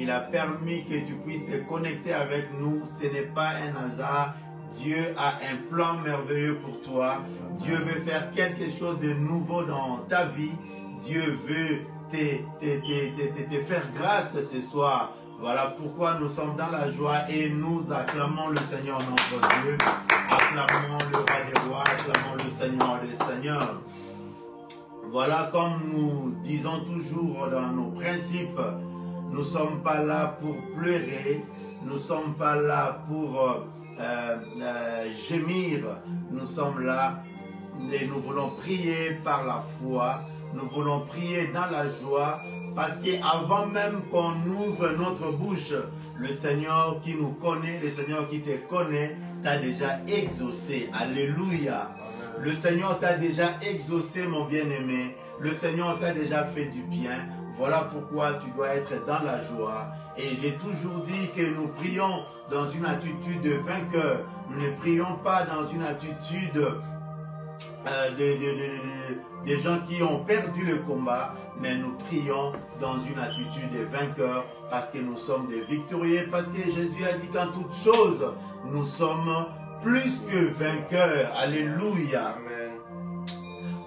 il a permis que tu puisses te connecter avec nous. Ce n'est pas un hasard. Dieu a un plan merveilleux pour toi. Dieu veut faire quelque chose de nouveau dans ta vie. Dieu veut te faire grâce ce soir. Voilà pourquoi nous sommes dans la joie et nous acclamons le Seigneur notre Dieu. Acclamons le roi des rois, acclamons le Seigneur des seigneurs. Voilà, comme nous disons toujours dans nos principes, nous ne sommes pas là pour pleurer, nous ne sommes pas là pour gémir, nous sommes là et nous voulons prier par la foi, nous voulons prier dans la joie, parce qu'avant même qu'on ouvre notre bouche, le Seigneur qui nous connaît, le Seigneur qui te connaît, t'a déjà exaucé. Alléluia. Le Seigneur t'a déjà exaucé, mon bien-aimé. Le Seigneur t'a déjà fait du bien. Voilà pourquoi tu dois être dans la joie. Et j'ai toujours dit que nous prions dans une attitude de vainqueur. Nous ne prions pas dans une attitude des gens qui ont perdu le combat, mais nous prions dans une attitude de vainqueur parce que nous sommes des victorieux, parce que Jésus a dit qu'en toutes choses, nous sommes plus que vainqueurs. Alléluia. Amen.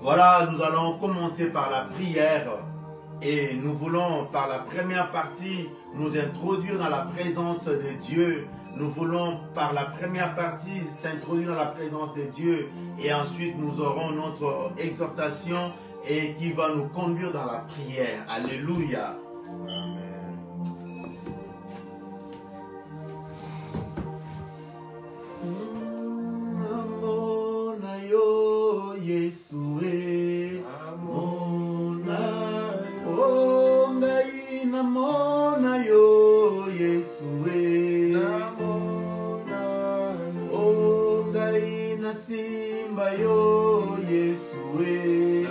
Voilà, nous allons commencer par la prière et nous voulons par la première partie nous introduire dans la présence de Dieu. Nous voulons par la première partie s'introduire dans la présence de Dieu et ensuite nous aurons notre exhortation et qui va nous conduire dans la prière. Alléluia. Amen. Simba yo Yesue,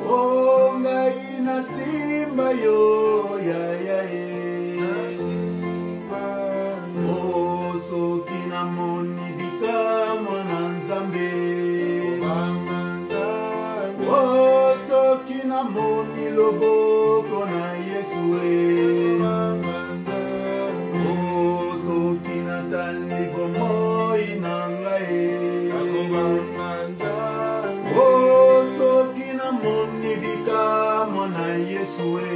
oh ngai na simba yo ya ya oh soki na moni bika mwana nzambe, oh soki na moni loboko na Yesue, oh soki na tali bomo oh soki na moni bika mwana Yesue,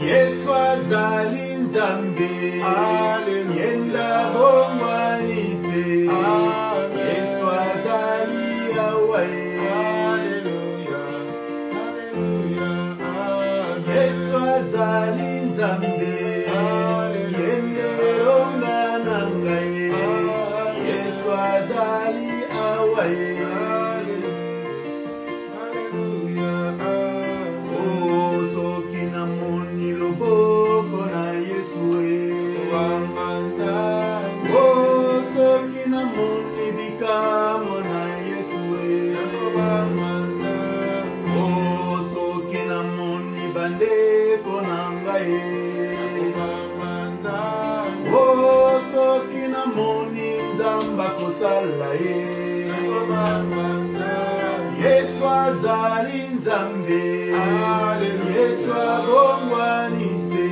Yesu azali nzambe, yenda bongwani te, Yesu azali Yahwe, Yesu azali nzambe, oh soki na moni loboko na Yesue, oh soki na moni bikamo na Yesue, oh soki na moni bandeko na ngai, oh soki na moni nzamba kosala ye, Yesu azali nzambe, Yesu abongwani te,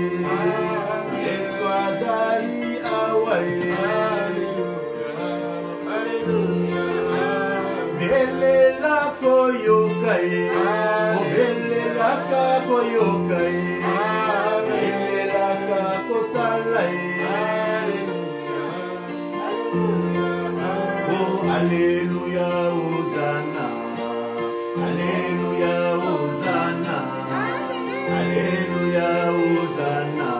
Yesu azali awaye, belela koyoka ye, obelelaka koyoka ye, belelaka kosala ye, oh Alléluia, Hosanna, Alléluia, Hosanna, Alléluia, Hosanna,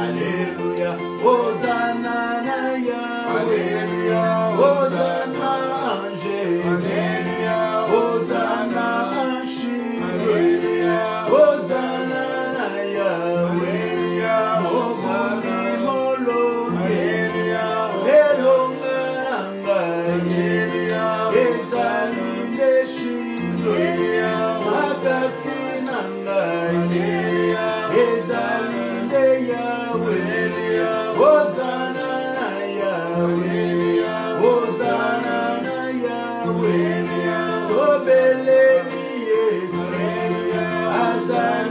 Alléluia, Hosanna na Yahweh, Hosanna en Jésus, Hosanna en Chine, Hosanna na Yahweh, Hosanna molonge, elonga nanga, ezali nde makasi nanga, ezali nde Yahweh, Hosanna na Yahweh, Hosanna na Yahweh, tobeleli Yesu azali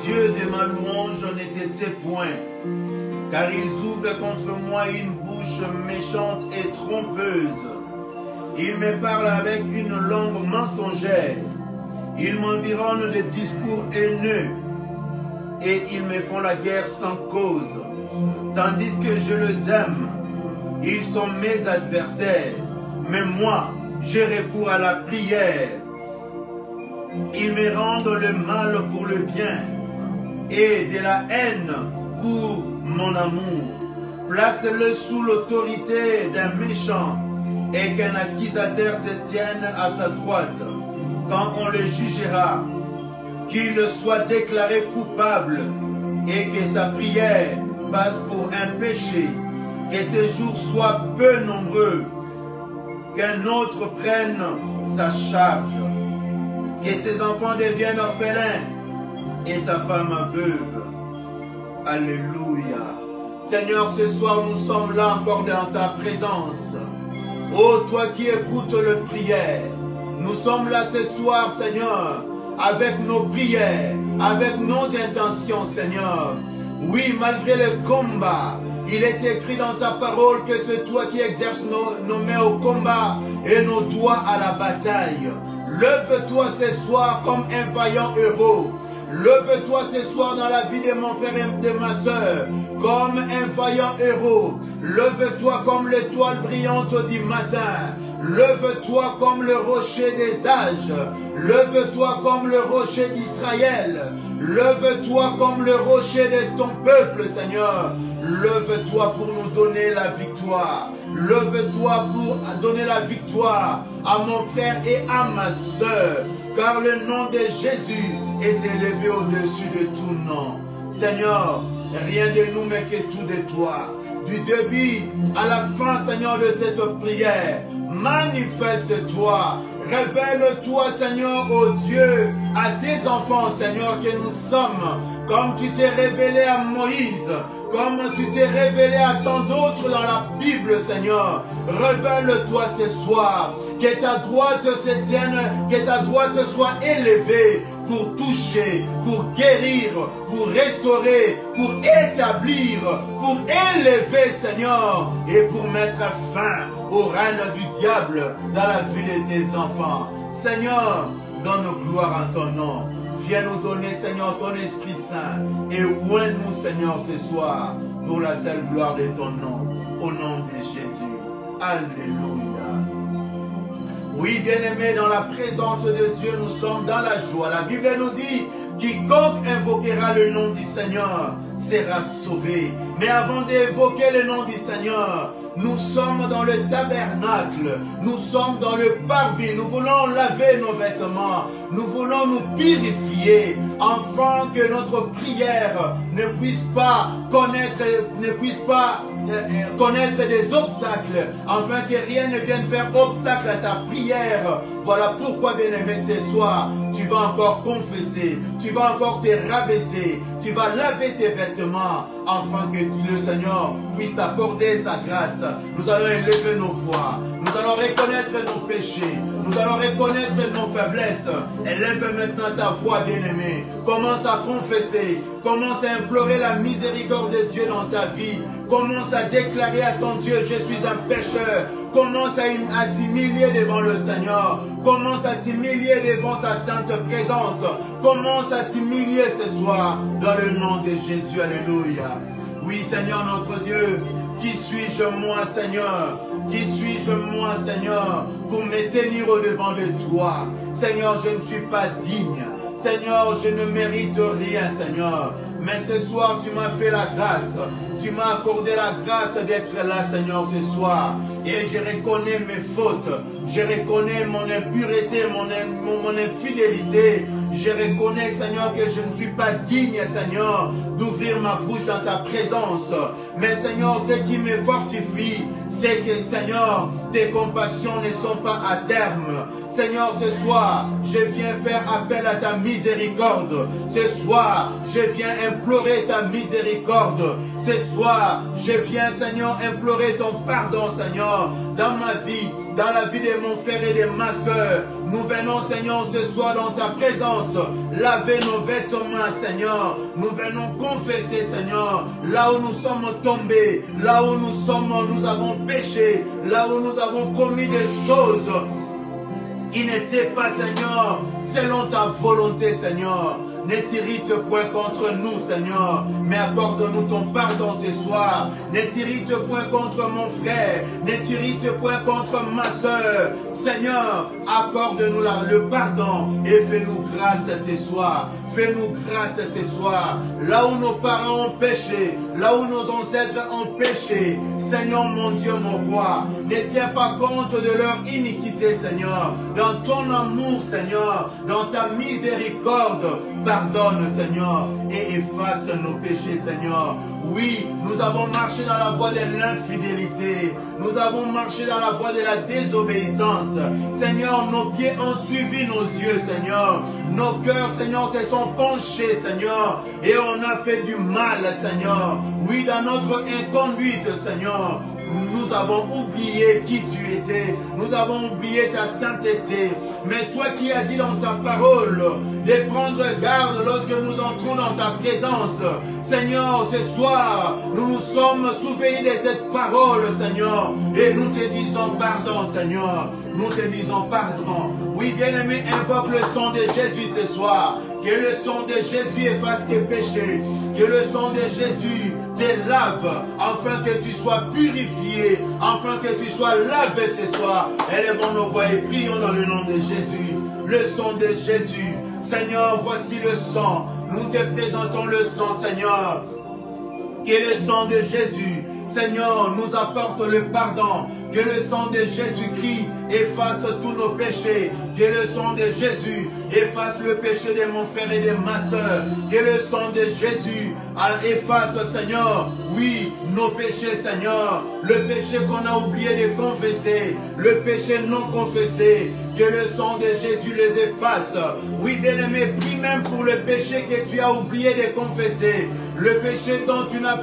yeux de ma louange ne t'étaient point, car ils ouvrent contre moi une bouche méchante et trompeuse. Ils me parlent avec une langue mensongère. Ils m'environnent de discours haineux et ils me font la guerre sans cause. Tandis que je les aime, ils sont mes adversaires. Mais moi, j'ai recours à la prière. Ils me rendent le mal pour le bien et de la haine pour mon amour. Place-le sous l'autorité d'un méchant et qu'un accusateur se tienne à sa droite. Quand on le jugera, qu'il soit déclaré coupable et que sa prière passe pour un péché, que ses jours soient peu nombreux, qu'un autre prenne sa charge, que ses enfants deviennent orphelins et sa femme veuve. Alléluia. Seigneur, ce soir nous sommes là encore dans ta présence. Oh, toi qui écoutes le prière, nous sommes là ce soir, Seigneur, avec nos prières, avec nos intentions, Seigneur. Oui, malgré le combat, il est écrit dans ta parole que c'est toi qui exerces nos mains au combat et nos doigts à la bataille. Lève-toi ce soir comme un vaillant héros. Lève-toi ce soir dans la vie de mon frère et de ma soeur comme un vaillant héros. Lève-toi comme l'étoile brillante du matin. Lève-toi comme le rocher des âges. Lève-toi comme le rocher d'Israël. Lève-toi comme le rocher de ton peuple, Seigneur. Lève-toi pour nous donner la victoire. Lève-toi pour donner la victoire à mon frère et à ma soeur. Car le nom de Jésus est élevé au-dessus de tout nom. Seigneur, rien de nous mais que tout de toi. Du début à la fin, Seigneur, de cette prière, manifeste-toi, révèle-toi, Seigneur, ô Dieu, à tes enfants, Seigneur, que nous sommes, comme tu t'es révélé à Moïse, comme tu t'es révélé à tant d'autres dans la Bible, Seigneur. Révèle-toi ce soir, que ta droite se tienne, que ta droite soit élevée pour toucher, pour guérir, pour restaurer, pour établir, pour élever, Seigneur, et pour mettre fin au règne du diable dans la vie de tes enfants. Seigneur, donne gloire à ton nom. Viens nous donner, Seigneur, ton Esprit Saint et ouvre-nous, Seigneur, ce soir pour la seule gloire de ton nom, au nom de Jésus. Alléluia. Oui, bien-aimés, dans la présence de Dieu, nous sommes dans la joie. La Bible nous dit, quiconque invoquera le nom du Seigneur sera sauvé. Mais avant d'évoquer le nom du Seigneur, nous sommes dans le tabernacle, nous sommes dans le parvis, nous voulons laver nos vêtements, nous voulons nous purifier, afin que notre prière ne puisse pas connaître des obstacles, afin que rien ne vienne faire obstacle à ta prière. Voilà pourquoi, bien-aimé, ce soir, tu vas encore confesser, tu vas encore te rabaisser, tu vas laver tes vêtements, afin que le Seigneur puisse t'accorder sa grâce. Nous allons élever nos voix, nous allons reconnaître nos péchés, nous allons reconnaître nos faiblesses. Élève maintenant ta voix, bien-aimé. Commence à confesser, commence à implorer la miséricorde de Dieu dans ta vie. Commence à déclarer à ton Dieu, je suis un pécheur. Commence à t'humilier devant le Seigneur. Commence à t'humilier devant sa sainte présence. Commence à t'humilier ce soir dans le nom de Jésus. Alléluia. Oui, Seigneur notre Dieu, qui suis-je moi, Seigneur? Qui suis-je moi, Seigneur, pour me tenir au-devant de toi? Seigneur, je ne suis pas digne. Seigneur, je ne mérite rien, Seigneur. Mais ce soir, tu m'as fait la grâce. Tu m'as accordé la grâce d'être là, Seigneur, ce soir. Et je reconnais mes fautes. Je reconnais mon impureté, mon infidélité. Je reconnais, Seigneur, que je ne suis pas digne, Seigneur, d'ouvrir ma bouche dans ta présence. Mais, Seigneur, ce qui me fortifie, c'est que, Seigneur, tes compassions ne sont pas à terme. Seigneur, ce soir, je viens faire appel à ta miséricorde. Ce soir, je viens implorer ta miséricorde. Ce soir, je viens, Seigneur, implorer ton pardon, Seigneur, dans ma vie, dans la vie de mon frère et de ma soeur. Nous venons, Seigneur, ce soir dans ta présence, laver nos vêtements, Seigneur. Nous venons confesser, Seigneur, là où nous sommes tombés, là où nous avons péché, là où nous avons commis des choses qui n'étaient pas, Seigneur, selon ta volonté, Seigneur. Ne t'irrite point contre nous, Seigneur, mais accorde-nous ton pardon ce soir. Ne t'irrite point contre mon frère, ne t'irrite point contre ma soeur. Seigneur, accorde-nous le pardon et fais-nous grâce ce soir. Fais-nous grâce ce soir. Là où nos parents ont péché, là où nos ancêtres ont péché, Seigneur mon Dieu, mon roi, ne tiens pas compte de leur iniquité, Seigneur. Dans ton amour, Seigneur, dans ta miséricorde, pardonne, Seigneur, et efface nos péchés, Seigneur. Oui, nous avons marché dans la voie de l'infidélité. Nous avons marché dans la voie de la désobéissance. Seigneur, nos pieds ont suivi nos yeux, Seigneur. Nos cœurs, Seigneur, se sont penchés, Seigneur. Et on a fait du mal, Seigneur. Oui, dans notre inconduite, Seigneur, nous avons oublié qui tu étais. Nous avons oublié ta sainteté. Mais toi qui as dit dans ta parole de prendre garde lorsque nous entrons dans ta présence. Seigneur, ce soir, nous nous sommes souvenus de cette parole, Seigneur. Et nous te disons pardon, Seigneur. Nous te disons pardon. Oui, bien-aimé, invoque le sang de Jésus ce soir. Que le sang de Jésus efface tes péchés. Que le sang de Jésus te lave, afin que tu sois purifié, afin que tu sois lavé ce soir. Élevons nos voix et prions dans le nom de Jésus. Le sang de Jésus. Seigneur, voici le sang. Nous te présentons le sang, Seigneur. Que le sang de Jésus, Seigneur, nous apporte le pardon. Que le sang de Jésus-Christ efface tous nos péchés. Que le sang de Jésus efface le péché de mon frère et de ma soeur. Que le sang de Jésus efface, Seigneur, oui, nos péchés, Seigneur. Le péché qu'on a oublié de confesser. Le péché non confessé. Que le sang de Jésus les efface. Oui, bien-aimé, prie même pour le péché que tu as oublié de confesser. Le péché dont tu n'as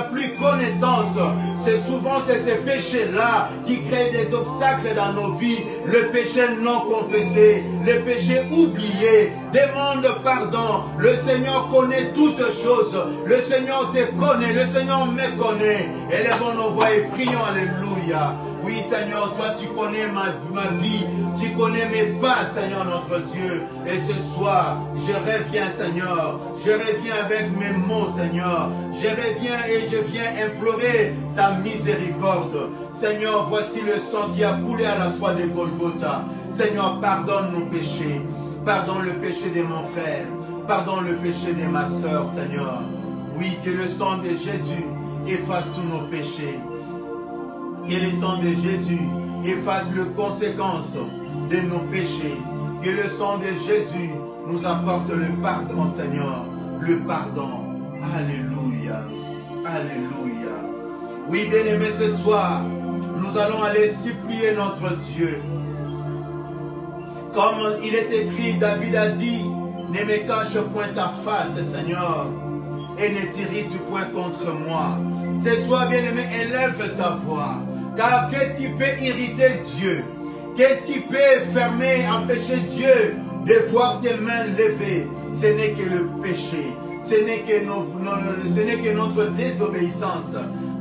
plus connaissance. C'est souvent ces péchés-là qui créent des obstacles dans nos vies. Le péché non confessé, le péché oublié. Demande pardon. Le Seigneur connaît toutes choses. Le Seigneur te connaît, le Seigneur me connaît. Élevons nos voix et prions, alléluia. Oui, Seigneur, toi tu connais ma vie, tu connais mes pas, Seigneur notre Dieu. Et ce soir, je reviens, Seigneur. Je reviens avec mes mots, Seigneur. Je reviens et je viens implorer ta miséricorde. Seigneur, voici le sang qui a coulé à la croix de Golgotha. Seigneur, pardonne nos péchés. Pardonne le péché de mon frère. Pardonne le péché de ma soeur, Seigneur. Oui, que le sang de Jésus efface tous nos péchés. Que le sang de Jésus efface les conséquences de nos péchés. Que le sang de Jésus nous apporte le pardon, Seigneur. Le pardon. Alléluia. Alléluia. Oui, bien-aimés, ce soir, nous allons aller supplier notre Dieu. Comme il est écrit, David a dit, ne me cache point ta face, Seigneur, et ne t'irrite point contre moi. Ce soir, bien-aimé, élève ta voix. Car qu'est-ce qui peut irriter Dieu? Qu'est-ce qui peut fermer, empêcher Dieu de voir tes mains levées? Ce n'est que le péché. Ce n'est que notre désobéissance.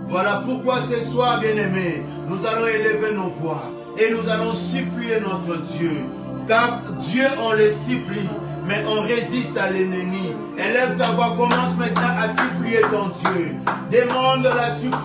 Voilà pourquoi ce soir, bien-aimés, nous allons élever nos voix et nous allons supplier notre Dieu. Car Dieu, on le supplie, mais on résiste à l'ennemi. Élève ta voix, commence maintenant à supplier ton Dieu. Demande,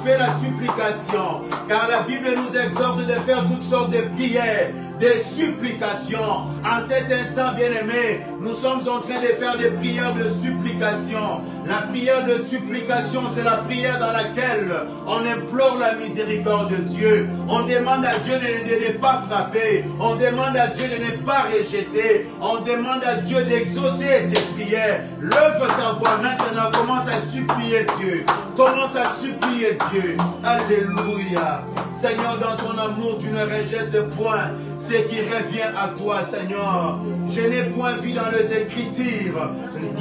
fais la supplication. Car la Bible nous exhorte de faire toutes sortes de prières, des supplications. En cet instant, bien-aimé, nous sommes en train de faire des prières de supplication. La prière de supplication, c'est la prière dans laquelle on implore la miséricorde de Dieu. On demande à Dieu de ne pas frapper. On demande à Dieu de ne pas rejeter. On demande à Dieu d'exaucer tes prières. Lève ta voix maintenant, commence à supplier Dieu. Commence à supplier Dieu. Alléluia. Seigneur, dans ton amour, tu ne rejettes point ce qui revient à toi, Seigneur. Je n'ai point vu dans les Écritures,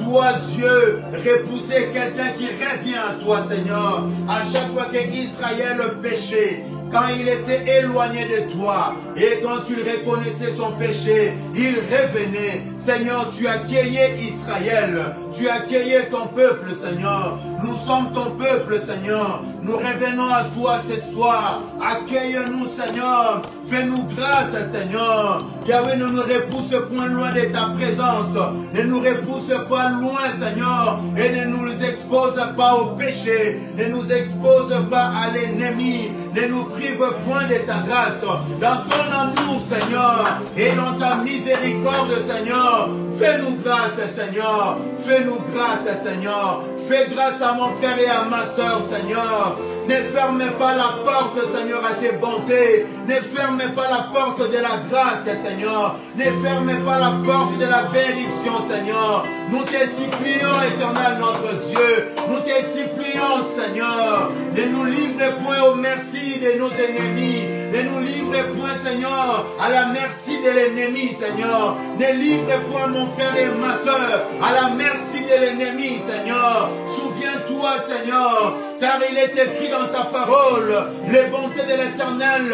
toi, Dieu, repousser quelqu'un qui revient à toi, Seigneur. À chaque fois qu'Israël péchait, quand il était éloigné de toi et quand tu reconnaissais son péché, il revenait. Seigneur, tu accueillais Israël, tu accueillais ton peuple, Seigneur. Nous sommes ton peuple, Seigneur. Nous revenons à toi ce soir. Accueille-nous, Seigneur. Fais-nous grâce, Seigneur. Yahweh, ne nous repousse point loin de ta présence. Ne nous repousse pas loin, Seigneur. Et ne nous expose pas au péché. Ne nous expose pas à l'ennemi. Ne nous prive point de ta grâce. Dans ton amour, Seigneur, et dans ta miséricorde, Seigneur, fais-nous grâce, Seigneur. Fais-nous grâce, Seigneur. Fais grâce à mon frère et à ma soeur, Seigneur. Ne ferme pas la porte, Seigneur, à tes bontés. Ne ferme pas la porte de la grâce, Seigneur. Ne ferme pas la porte de la bénédiction, Seigneur. Nous te supplions, éternel notre Dieu. Nous te supplions, Seigneur. Ne nous livre point au merci de nos ennemis. Ne nous livre point, Seigneur, à la merci de l'ennemi, Seigneur. Ne livre point mon frère et ma soeur à la merci de l'ennemi, Seigneur. Souviens-toi, Seigneur, car il est écrit dans ta parole, les bontés de l'Éternel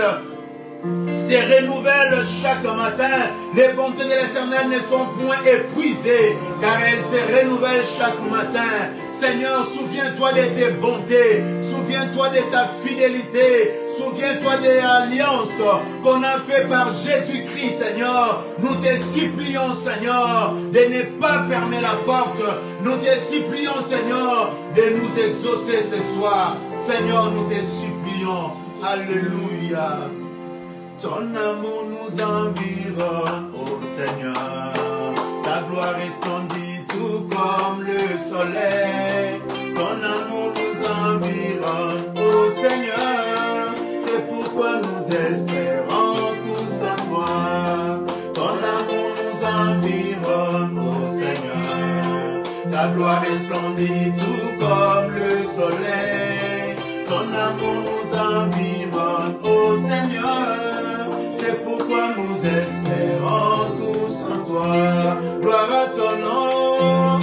se renouvellent chaque matin. Les bontés de l'Éternel ne sont point épuisées, car elles se renouvellent chaque matin. Seigneur, souviens-toi de tes bontés, souviens-toi de ta fidélité, souviens-toi de l'alliance qu'on a fait par Jésus-Christ, Seigneur. Nous te supplions, Seigneur, de ne pas fermer la porte. Nous te supplions, Seigneur, de nous exaucer ce soir. Seigneur, nous te supplions. Alléluia. Ton amour nous environne, ô Seigneur. Ta gloire resplendit tout comme le soleil. Ton amour nous environne, ô Seigneur. C'est pourquoi nous espérons tous en toi. Ton amour nous environne, ô Seigneur. Ta gloire resplendit tout comme le soleil. Ton amour nous environne, ô Seigneur. C'est pourquoi nous espérons tous en toi. Gloire à ton nom.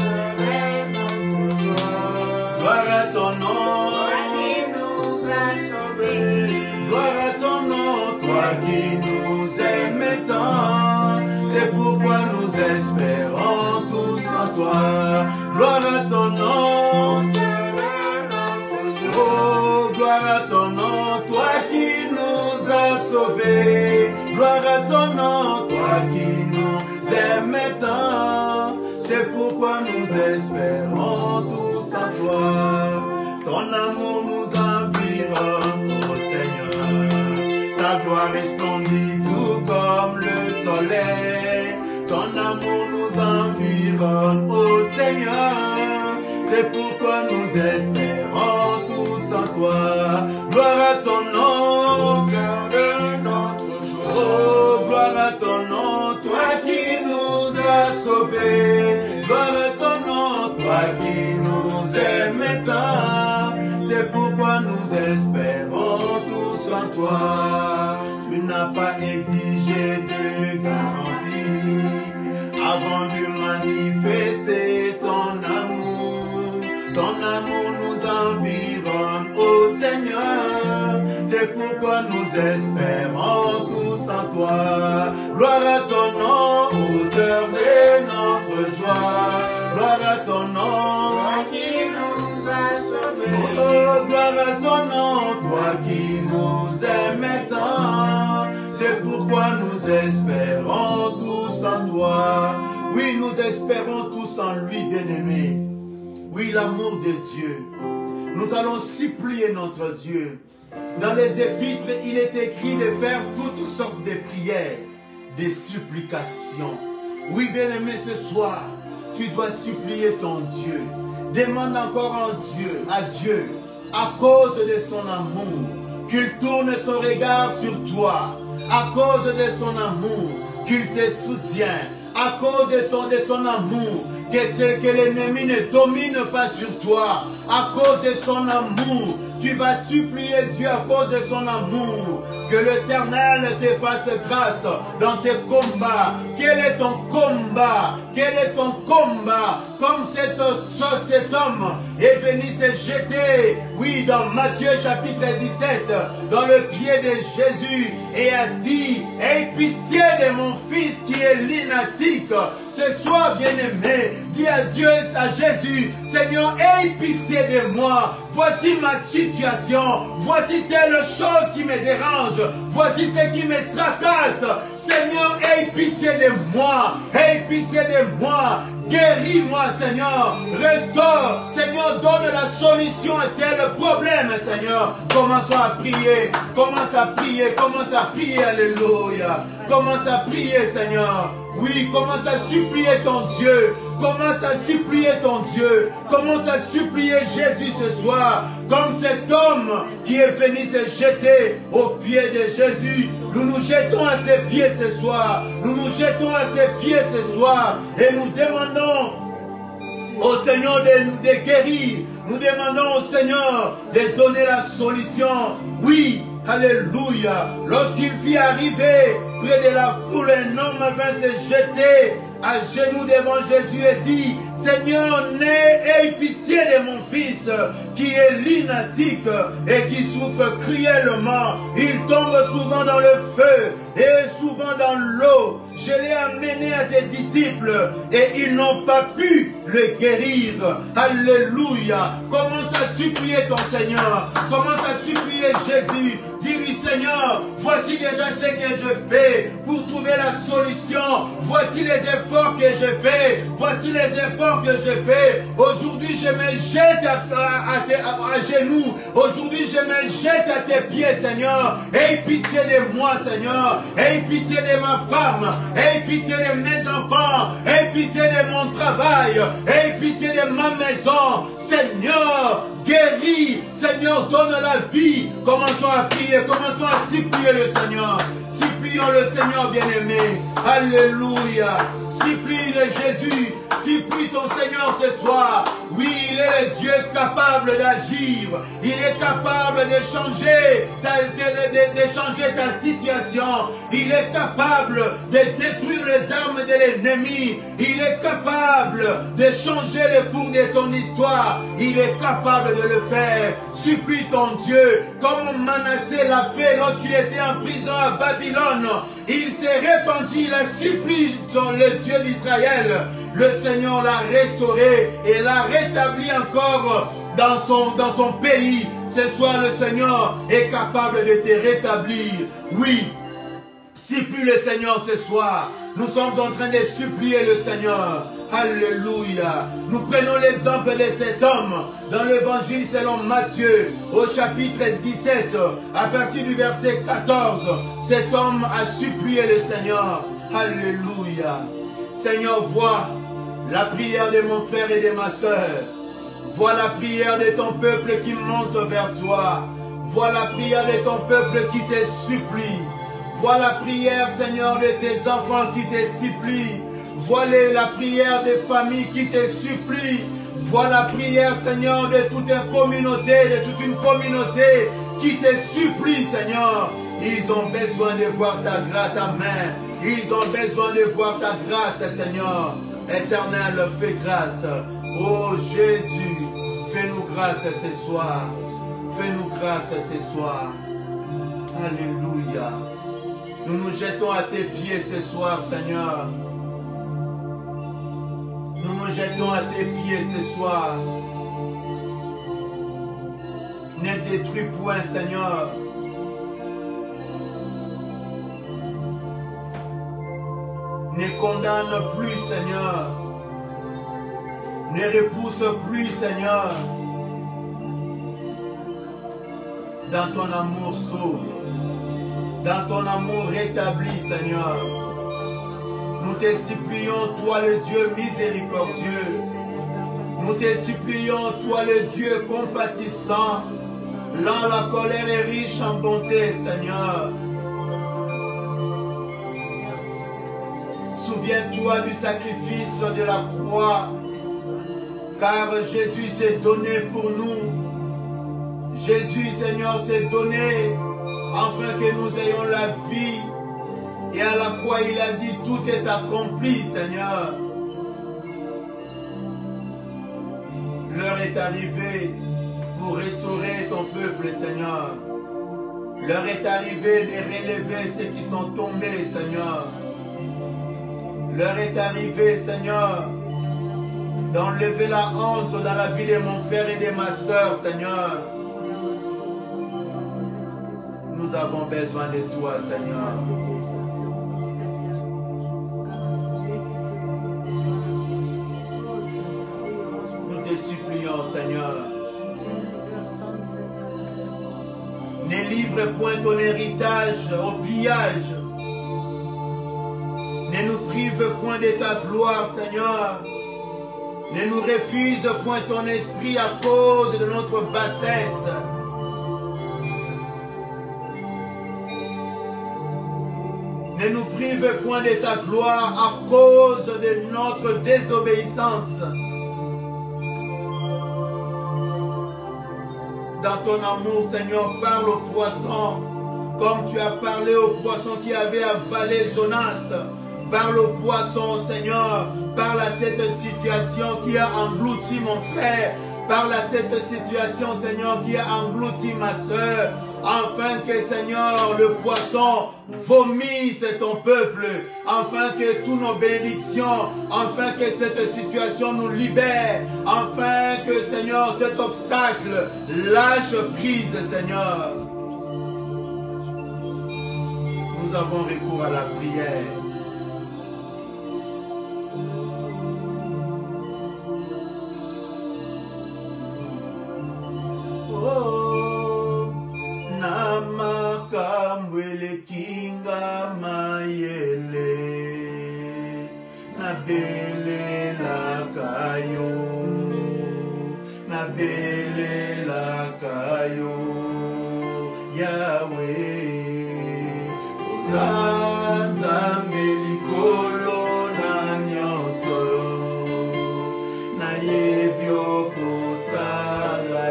Gloire à ton nom. Toi qui nous as sauvés. Gloire à ton nom. Toi qui nous aimes tant. C'est pourquoi nous espérons tous en toi. Gloire à ton nom. Oh, gloire à ton nom. Toi qui nous as sauvés. Gloire à ton nom, toi qui nous aimes tant. C'est pourquoi nous espérons tous en toi. Ton amour nous environne, ô Seigneur. Ta gloire resplendit tout comme le soleil. Ton amour nous environne, ô Seigneur. C'est pourquoi nous espérons tous en toi. Gloire à ton nom, cœur de notre joie. Oh, gloire à ton nom, toi qui nous as sauvés. Gloire à ton nom, toi qui nous aimes tant. C'est pourquoi nous espérons tous en toi. Tu n'as pas exigé de garantie avant de manifester ton amour. Ton amour nous environne, ô Seigneur. C'est pourquoi nous espérons tous en toi. Gloire à ton nom, auteur de notre joie. Gloire à ton nom, toi qui nous as sauvés. Oh, gloire à ton nom, toi qui nous aimes tant. C'est pourquoi nous espérons tous en toi. Oui, nous espérons tous en lui, bien-aimé. Oui, l'amour de Dieu. Nous allons supplier notre Dieu. Dans les épîtres, il est écrit de faire toutes sortes de prières, de supplications. Oui, bien-aimé, ce soir, tu dois supplier ton Dieu. Demande encore à Dieu, à cause de son amour, qu'il tourne son regard sur toi. À cause de son amour, qu'il te soutient. À cause de son amour, que l'ennemi ne domine pas sur toi. À cause de son amour, tu vas supplier Dieu à cause de son amour. Que l'Éternel te fasse grâce dans tes combats. Quel est ton combat? Quel est ton combat? Comme cet homme est venu se jeter, oui, dans Matthieu chapitre 17, dans le pied de Jésus, et a dit, aie pitié de mon fils qui est lunatique. Ce soir, bien-aimé, dis à Dieu, à Jésus, Seigneur, aie pitié de moi. Voici ma situation. Voici telle chose qui me dérange. Voici ce qui me tracasse. Seigneur, aie pitié de moi. Aie pitié de moi. Guéris-moi, Seigneur. Restaure. Seigneur, donne la solution à tel problème, Seigneur. Commençons à prier. Commence à prier. Commence à prier. Alléluia. Commence à prier, Seigneur. Oui, commence à supplier ton Dieu. Commence à supplier ton Dieu. Commence à supplier Jésus ce soir. Comme cet homme qui est venu se jeter aux pieds de Jésus. Nous nous jetons à ses pieds ce soir. Nous nous jetons à ses pieds ce soir. Et nous demandons au Seigneur de guérir. Nous demandons au Seigneur de donner la solution. Oui, alléluia. Lorsqu'il fit arriver près de la foule, un homme vint se jeter à genoux devant Jésus et dit, Seigneur, aie pitié de mon fils qui est lunatique et qui souffre cruellement. Il tombe souvent dans le feu et souvent dans l'eau. Je l'ai amené à tes disciples et ils n'ont pas pu le guérir. Alléluia. Commence à supplier ton Seigneur. Commence à supplier Jésus. Dis-lui, Seigneur, voici déjà ce que je fais pour trouver la solution. Voici les efforts que je fais. Voici les efforts que je fais. Aujourd'hui, je me jette à genoux. Aujourd'hui, je me jette à tes pieds, Seigneur. Aie pitié de moi, Seigneur. Aie pitié de ma femme. Aie pitié de mes enfants. Aie pitié de mon travail. Aie pitié de ma maison. Seigneur, guéris. Seigneur, donne la vie. Commençons à prier. Commençons à supplier le Seigneur. Supplions le Seigneur bien-aimé. Alléluia. Supplie le Jésus. Supplie ton Seigneur ce soir. Oui, il est le Dieu capable d'agir. Il est capable de changer, ta situation. Il est capable de détruire les armes de l'ennemi. Il est capable de changer le cours de ton histoire. Il est capable de le faire. Supplie ton Dieu, comme Manassé l'a fait lorsqu'il était en prison à Babylone. Il s'est répandu, il a supplié le Dieu d'Israël. Le Seigneur l'a restauré et l'a rétabli encore dans son pays. Ce soir, le Seigneur est capable de te rétablir. Oui, supplie le Seigneur ce soir. Nous sommes en train de supplier le Seigneur. Alléluia. Nous prenons l'exemple de cet homme dans l'évangile selon Matthieu au chapitre 17 à partir du verset 14. Cet homme a supplié le Seigneur. Alléluia. Seigneur, vois la prière de mon frère et de ma soeur. Vois la prière de ton peuple qui monte vers toi. Vois la prière de ton peuple qui te supplie. Vois la prière, Seigneur, de tes enfants qui te supplient. Vois la prière des familles qui te supplient. Vois la prière, Seigneur, de toute une communauté, qui te supplie, Seigneur. Ils ont besoin de voir ta grâce, ta main. Ils ont besoin de voir ta grâce, Seigneur. Éternel, fais grâce. Oh Jésus, fais-nous grâce ce soir. Fais-nous grâce ce soir. Alléluia. Nous nous jetons à tes pieds ce soir, Seigneur. Nous nous jetons à tes pieds ce soir. Ne détruis point, Seigneur. Ne condamne plus, Seigneur. Ne repousse plus, Seigneur. Dans ton amour sauve. Dans ton amour rétabli, Seigneur. Nous te supplions, toi le Dieu miséricordieux. Nous te supplions, toi le Dieu compatissant. Là, la colère est riche en bonté, Seigneur. Souviens-toi du sacrifice de la croix, car Jésus s'est donné pour nous. Jésus, Seigneur, s'est donné afin que nous ayons la vie. Et à la croix, il a dit, tout est accompli, Seigneur. L'heure est arrivée pour restaurer ton peuple, Seigneur. L'heure est arrivée de relever ceux qui sont tombés, Seigneur. L'heure est arrivée, Seigneur, d'enlever la honte dans la vie de mon frère et de ma soeur, Seigneur. Nous avons besoin de toi, Seigneur. Nous te supplions, Seigneur. Ne livre point ton héritage au pillage. Ne nous prive point de ta gloire, Seigneur. Ne nous refuse point ton esprit à cause de notre bassesse. Ne nous prive point de ta gloire à cause de notre désobéissance. Dans ton amour, Seigneur, parle aux poissons, comme tu as parlé aux poissons qui avaient avalé Jonas. Parle aux poissons, Seigneur. Parle à cette situation qui a englouti mon frère. Parle à cette situation, Seigneur, qui a englouti ma soeur. Afin que, Seigneur, le poisson vomisse ton peuple. Afin que toutes nos bénédictions, afin que cette situation nous libère. Afin que, Seigneur, cet obstacle lâche prise, Seigneur. Nous avons recours à la prière. Namakambwele kinga mayele Nabele lakayo Nabele lakayo Yahweh Ozanzambe likolo na nyonso Na yebyo kosala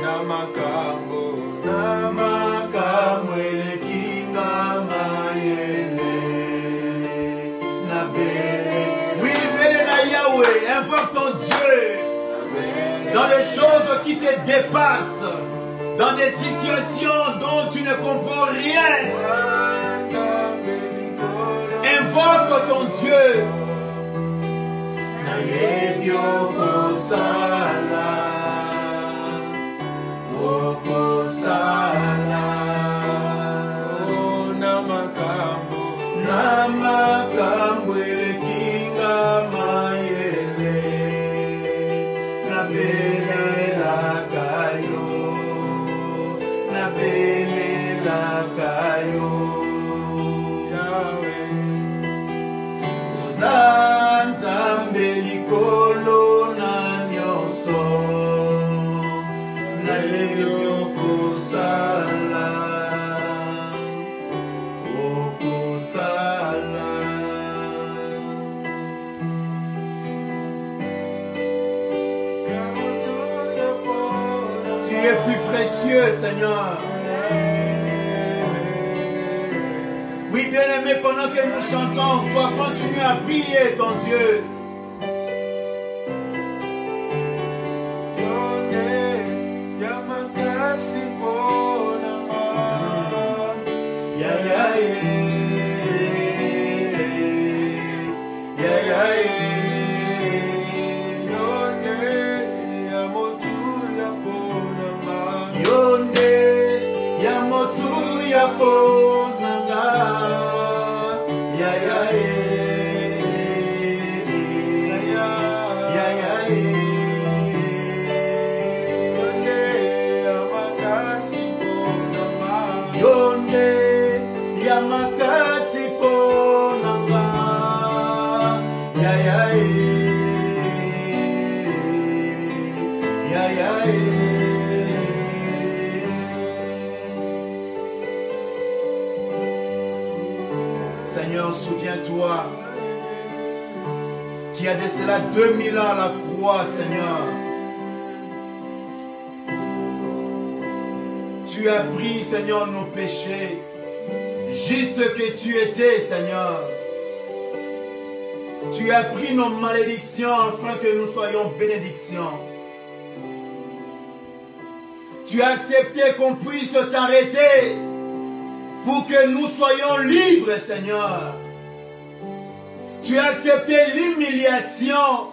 Namakambo elekinga mayele Nabele. Oui, bénis la Yahweh, invoque ton Dieu dans les choses qui te dépassent, dans des situations dont tu ne comprends rien. Invoque ton Dieu. Nayebyo kosala Okosala Namakambo elekinga mayele Nabele lakayo Nabele lakayo Yahweh Ozanzambe likolo na nyonso Okosala, Okosala. Tu es plus précieux, Seigneur. Oui, bien-aimé, pendant que nous chantons, on doit continuer à prier ton Dieu. Seigneur, souviens-toi qui a de cela 2000 ans à la croix, Seigneur. Tu as pris, Seigneur, nos péchés, juste que tu étais, Seigneur. Tu as pris nos malédictions afin que nous soyons bénédictions. Tu as accepté qu'on puisse t'arrêter pour que nous soyons libres, Seigneur. Tu as accepté l'humiliation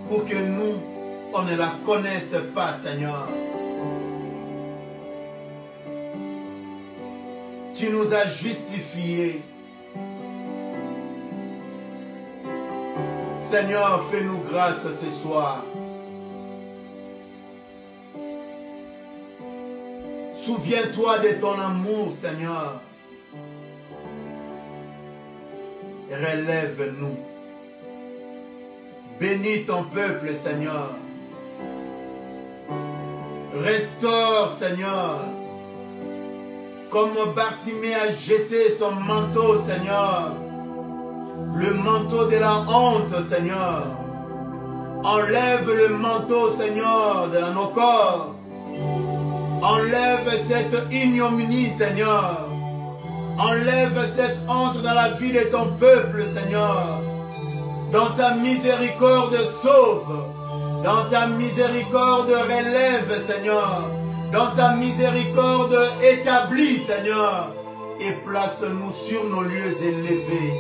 pour que nous, on ne la connaisse pas, Seigneur. Tu nous as justifiés. Seigneur, fais-nous grâce ce soir. Souviens-toi de ton amour, Seigneur. Relève-nous. Bénis ton peuple, Seigneur. Restaure, Seigneur. Comme Bartimée a jeté son manteau, Seigneur. Le manteau de la honte, Seigneur. Enlève le manteau, Seigneur, de nos corps. Enlève cette ignominie, Seigneur. Enlève cette honte dans la vie de ton peuple, Seigneur. Dans ta miséricorde, sauve. Dans ta miséricorde, relève, Seigneur. Dans ta miséricorde, établis, Seigneur. Et place-nous sur nos lieux élevés.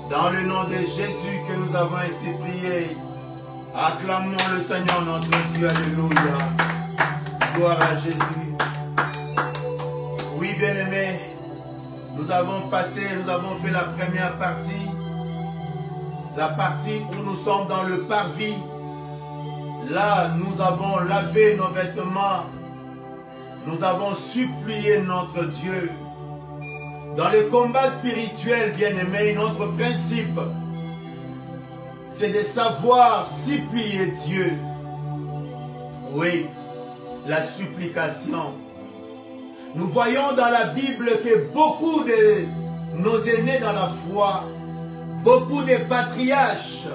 Dans le nom de Jésus que nous avons ainsi prié. Acclamons le Seigneur notre Dieu. Alléluia. Gloire à Jésus. Oui, bien-aimés, nous avons fait la première partie. La partie où nous sommes dans le parvis. Là, nous avons lavé nos vêtements. Nous avons supplié notre Dieu. Dans le combat spirituel, bien-aimés, notre principe, c'est de savoir supplier Dieu. Oui, la supplication. Nous voyons dans la Bible que beaucoup de nos aînés dans la foi, beaucoup de patriarches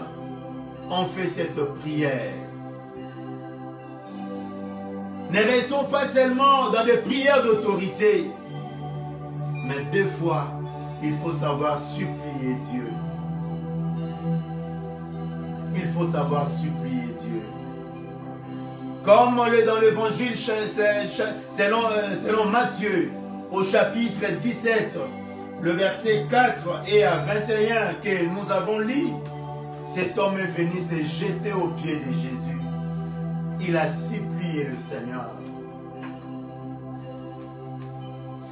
ont fait cette prière. Ne restons pas seulement dans des prières d'autorité, mais des fois, il faut savoir supplier Dieu. Il faut savoir supplier Dieu. Comme on est dans l'évangile selon Matthieu, au chapitre 17, le verset 4 et à 21 que nous avons lu, cet homme est venu se jeter aux pieds de Jésus. Il a supplié le Seigneur.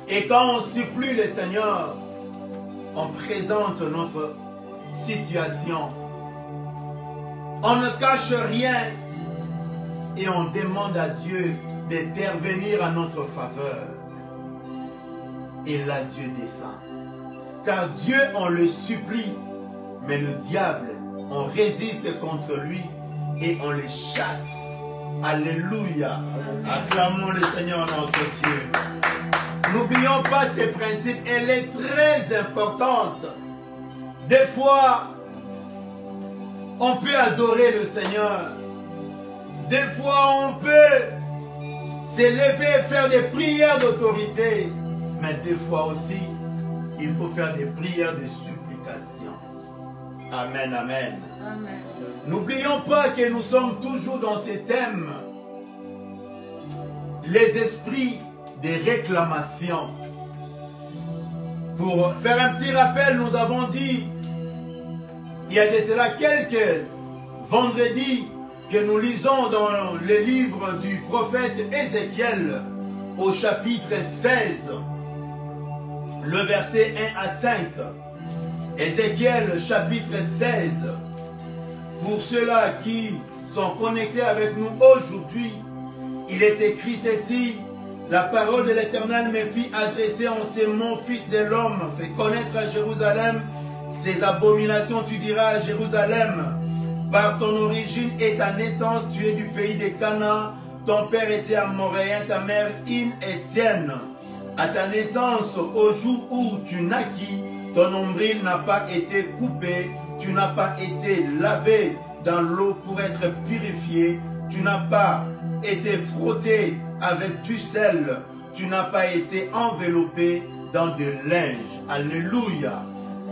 Et quand on supplie le Seigneur, on présente notre situation. On ne cache rien et on demande à Dieu d'intervenir à notre faveur. Et là, Dieu descend. Car Dieu, on le supplie, mais le diable, on résiste contre lui et on le chasse. Alléluia. Acclamons le Seigneur notre Dieu. N'oublions pas ces principes, elle est très importante. Des fois, on peut adorer le Seigneur. Des fois, on peut s'élever et faire des prières d'autorité. Mais des fois aussi, il faut faire des prières de supplication. Amen, amen. Amen. N'oublions pas que nous sommes toujours dans ces thèmes. Les esprits de réclamation. Pour faire un petit rappel, nous avons dit, il y a de cela quelques vendredis, que nous lisons dans le livre du prophète Ézéchiel, au chapitre 16, le verset 1 à 5. Ézéchiel, chapitre 16. Pour ceux-là qui sont connectés avec nous aujourd'hui, il est écrit ceci: la parole de l'Éternel me fit adresser en ces mots, fils de l'homme, fais connaître à Jérusalem ses abominations. Tu diras à Jérusalem, par ton origine et ta naissance, tu es du pays de Canaan. Ton père était amoréen, ta mère In-Étienne. À ta naissance, au jour où tu naquis, ton nombril n'a pas été coupé, tu n'as pas été lavé dans l'eau pour être purifié, tu n'as pas été frotté avec du sel, tu n'as pas été enveloppé dans de linge. Alléluia.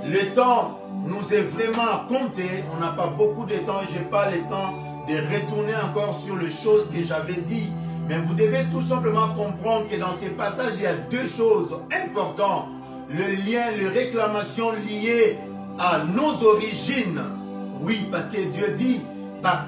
Le temps nous est vraiment compté, on n'a pas beaucoup de temps et je n'ai pas le temps de retourner encore sur les choses que j'avais dit. Mais vous devez tout simplement comprendre que dans ces passages, il y a deux choses importantes. Le lien, les réclamations liées à nos origines. Oui, parce que Dieu dit, par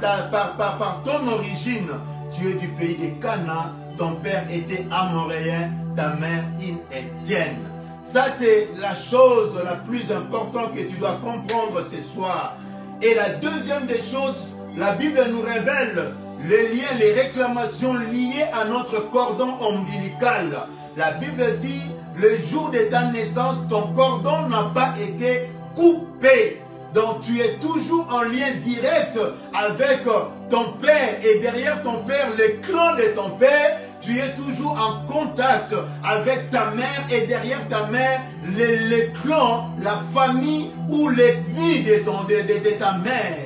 ton origine, tu es du pays de Cana, ton père était amoréen, ta mère héthienne. Ça, c'est la chose la plus importante que tu dois comprendre ce soir. Et la deuxième des choses, la Bible nous révèle les liens, les réclamations liées à notre cordon ombilical. La Bible dit, le jour de ta naissance, ton cordon n'a pas été coupé. Donc tu es toujours en lien direct avec ton père. Et derrière ton père, le clan de ton père, tu es toujours en contact avec ta mère. Et derrière ta mère, le clan, la famille ou l'ethnie de ta mère.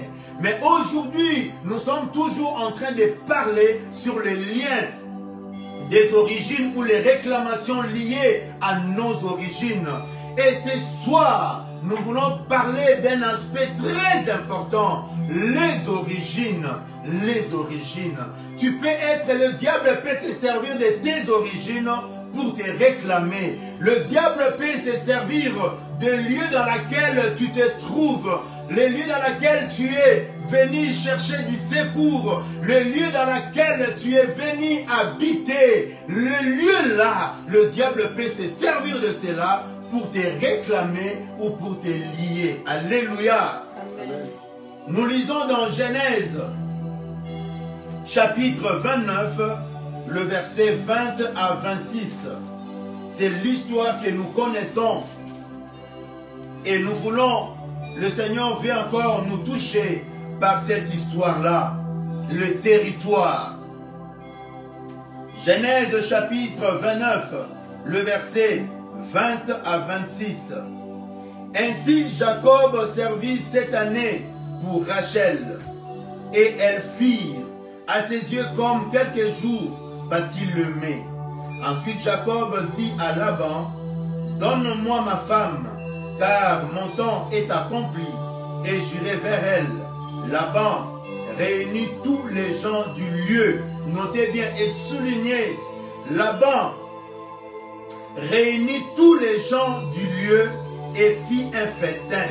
Mais aujourd'hui, nous sommes toujours en train de parler sur les liens des origines ou les réclamations liées à nos origines. Et ce soir, nous voulons parler d'un aspect très important, les origines. Les origines. Tu peux être, le diable peut se servir de tes origines pour te réclamer. Le diable peut se servir de lieux dans lesquels tu te trouves, les lieux dans lesquels tu es venu chercher du secours, le lieu dans lequel tu es venu habiter, le lieu là, le diable peut se servir de cela pour te réclamer ou pour te lier. Alléluia. Amen. Nous lisons dans Genèse, chapitre 29, le verset 20 à 26. C'est l'histoire que nous connaissons. Et nous voulons, le Seigneur vient encore nous toucher par cette histoire-là, le territoire. Genèse chapitre 29, le verset 20 à 26. Ainsi Jacob servit cette année pour Rachel, et elle fit à ses yeux comme quelques jours, parce qu'il l'aimait. Ensuite Jacob dit à Laban, donne-moi ma femme, car mon temps est accompli, et j'irai vers elle. Laban réunit tous les gens du lieu. Notez bien et soulignez. Laban réunit tous les gens du lieu et fit un festin.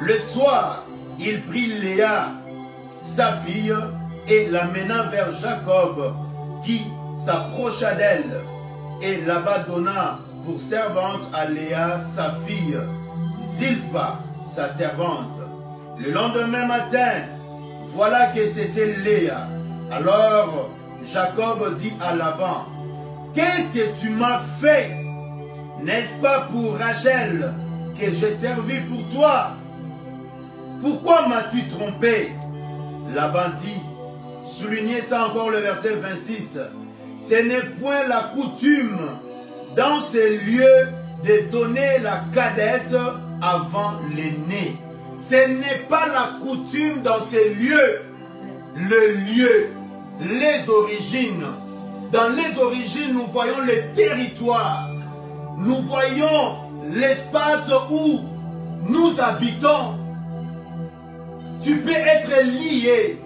Le soir, il prit Léa, sa fille, et l'amena vers Jacob, qui s'approcha d'elle, et là-bas donna pour servante à Léa, sa fille, Zilpa, sa servante. Le lendemain matin, voilà que c'était Léa. Alors Jacob dit à Laban, qu'est-ce que tu m'as fait? N'est-ce pas pour Rachel que j'ai servi pour toi? Pourquoi m'as-tu trompé? Laban dit, soulignez ça encore le verset 26, ce n'est point la coutume dans ces lieux de donner la cadette avant l'aîné. Ce n'est pas la coutume dans ces lieux. Le lieu, les origines. Dans les origines, nous voyons le territoire. Nous voyons l'espace où nous habitons. Tu peux être lié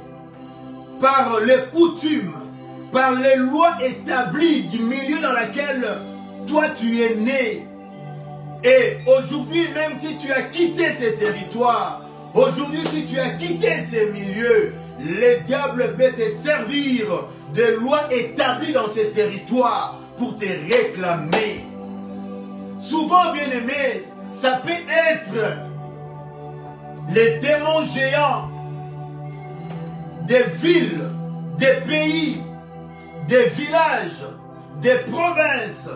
par les coutumes, par les lois établies du milieu dans lequel toi tu es né. Et aujourd'hui, même si tu as quitté ces territoires, aujourd'hui si tu as quitté ces milieux, le diable peut se servir de lois établies dans ces territoires pour te réclamer. Souvent, bien aimé, ça peut être les démons géants des villes, des pays, des villages, des provinces,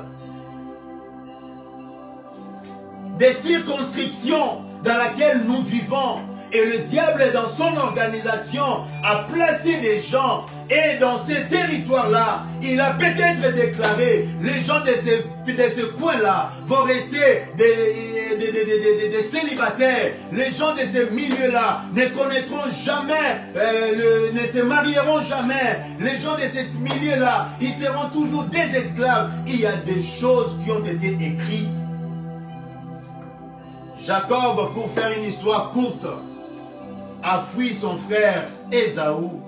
des circonscriptions dans lesquelles nous vivons. Et le diable, dans son organisation, a placé des gens. Et dans ces territoires-là, il a peut-être déclaré, les gens de ces ce coin-là vont rester des célibataires. Les gens de ce milieu-là ne connaîtront jamais, ne se marieront jamais. Les gens de ce milieu-là, ils seront toujours des esclaves. Il y a des choses qui ont été écrites. Jacob, pour faire une histoire courte, a fui son frère Ésaü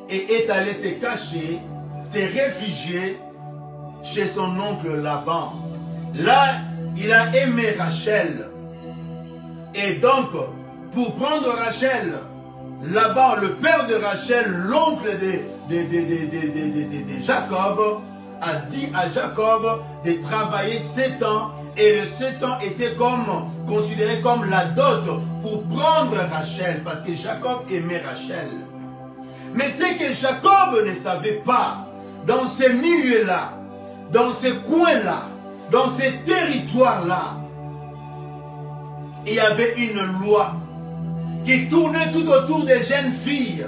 et est allé se cacher, se réfugier chez son oncle Laban. Là, il a aimé Rachel. Et donc, pour prendre Rachel, Laban, le père de Rachel, l'oncle de Jacob, a dit à Jacob de travailler 7 ans. Et le 7 ans était considéré comme la dot pour prendre Rachel, parce que Jacob aimait Rachel. Mais ce que Jacob ne savait pas, dans ce milieu-là, dans ce coin-là, dans ces territoires-là, il y avait une loi qui tournait tout autour des jeunes filles.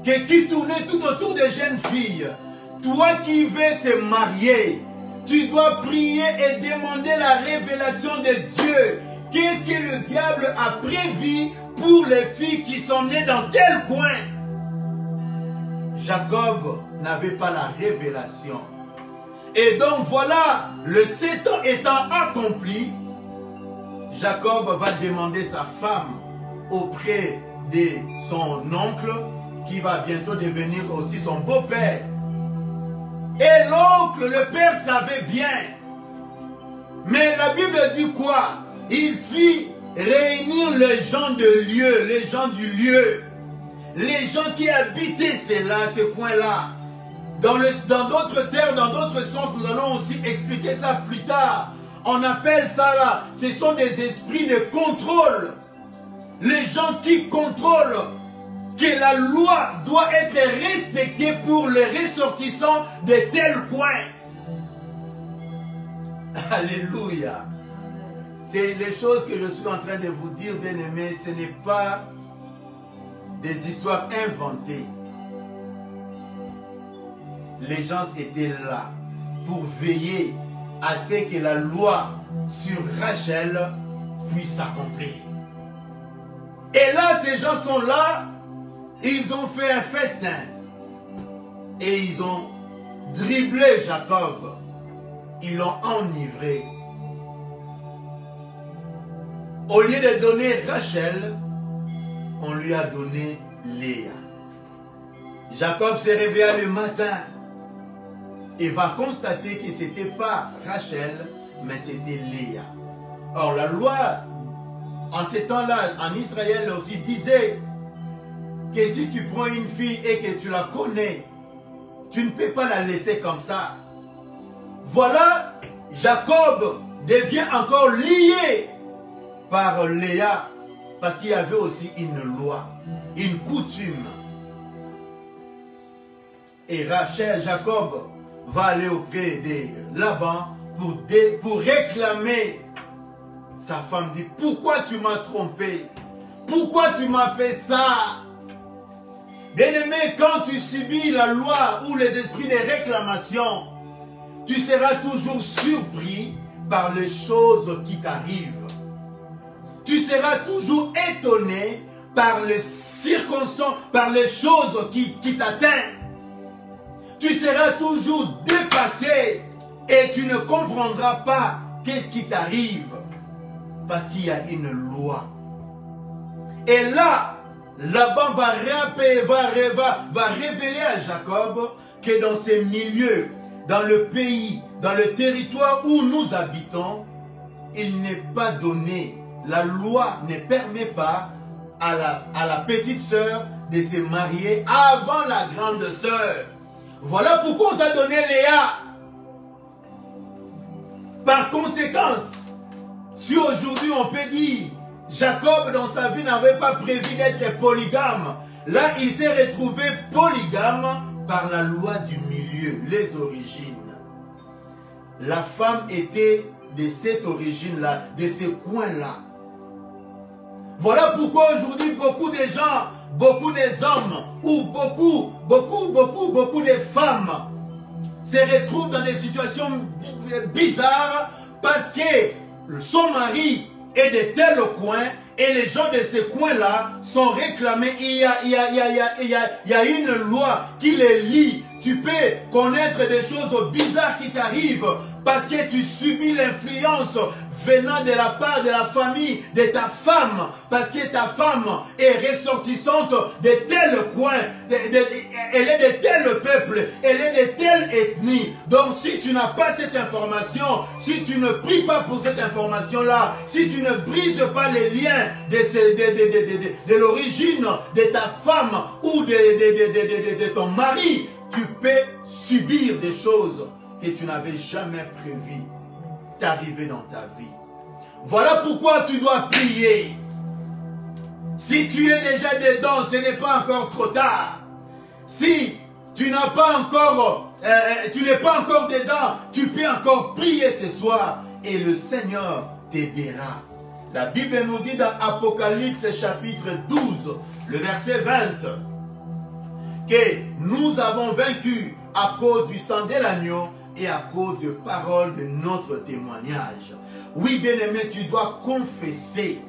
Qui tournait tout autour des jeunes filles. Toi qui veux se marier, tu dois prier et demander la révélation de Dieu. Qu'est-ce que le diable a prévu pour les filles qui sont nées dans tel coin? Jacob n'avait pas la révélation. Et donc voilà, le 7 ans étant accompli, Jacob va demander sa femme auprès de son oncle, qui va bientôt devenir aussi son beau-père. Et l'oncle, le père savait bien. Mais la Bible dit quoi? Il fit réunir les gens de lieu, les gens du lieu. Les gens qui habitaient ce coin-là. Dans d'autres terres, dans d'autres sens, nous allons aussi expliquer ça plus tard. On appelle ça là, ce sont des esprits de contrôle. Les gens qui contrôlent que la loi doit être respectée pour les ressortissants de tel coin. Alléluia. C'est les choses que je suis en train de vous dire, bien-aimés, ce n'est pas des histoires inventées. Les gens étaient là pour veiller à ce que la loi sur Rachel puisse s'accomplir. Et là, ces gens sont là. Ils ont fait un festin et ils ont dribblé Jacob. Ils l'ont enivré. Au lieu de donner Rachel, on lui a donné Léa. Jacob s'est réveillé le matin et va constater que ce n'était pas Rachel, mais c'était Léa. Or, la loi, en ces temps-là, en Israël aussi, disait que si tu prends une fille et que tu la connais, tu ne peux pas la laisser comme ça. Voilà, Jacob devient encore lié par Léa, parce qu'il y avait aussi une loi, une coutume. Et Rachel, Jacob, va aller auprès de Laban pour réclamer. Sa femme dit, pourquoi tu m'as trompé? Pourquoi tu m'as fait ça? Bien-aimé, quand tu subis la loi ou les esprits de réclamation, tu seras toujours surpris par les choses qui t'arrivent. Tu seras toujours étonné par les circonstances, par les choses qui t'atteignent. Tu seras toujours dépassé et tu ne comprendras pas qu'est-ce qui t'arrive. Parce qu'il y a une loi. Et là, Laban va révéler à Jacob que dans ces milieux, dans le pays, dans le territoire où nous habitons, il n'est pas donné, la loi ne permet pas à la petite sœur de se marier avant la grande sœur. Voilà pourquoi on t'a donné Léa. Par conséquence, si aujourd'hui on peut dire Jacob dans sa vie n'avait pas prévu d'être polygame, là il s'est retrouvé polygame par la loi du milieu, les origines. La femme était de cette origine-là, de ce coin-là. Voilà pourquoi aujourd'hui beaucoup de gens, beaucoup des hommes ou beaucoup de femmes se retrouve dans des situations bizarres parce que son mari est de tel coin et les gens de ce coin-là sont réclamés. Il y a une loi qui les lie. Tu peux connaître des choses bizarres qui t'arrivent parce que tu subis l'influence venant de la part de la famille de ta femme, parce que ta femme est ressortissante de tel coin, elle est de tel peuple, elle est de telle ethnie. Donc si tu n'as pas cette information, si tu ne pries pas pour cette information-là, si tu ne brises pas les liens de l'origine de ta femme ou de ton mari, tu peux subir des choses que tu n'avais jamais prévues t'arriver dans ta vie. Voilà pourquoi tu dois prier. Si tu es déjà dedans, ce n'est pas encore trop tard. Si tu n'as pas encore, tu n'es pas encore dedans, tu peux encore prier ce soir et le Seigneur t'aidera. La Bible nous dit dans Apocalypse chapitre 12, le verset 20, que nous avons vaincu à cause du sang de l'agneau et à cause de paroles de notre témoignage. Oui, bien-aimé, tu dois confesser,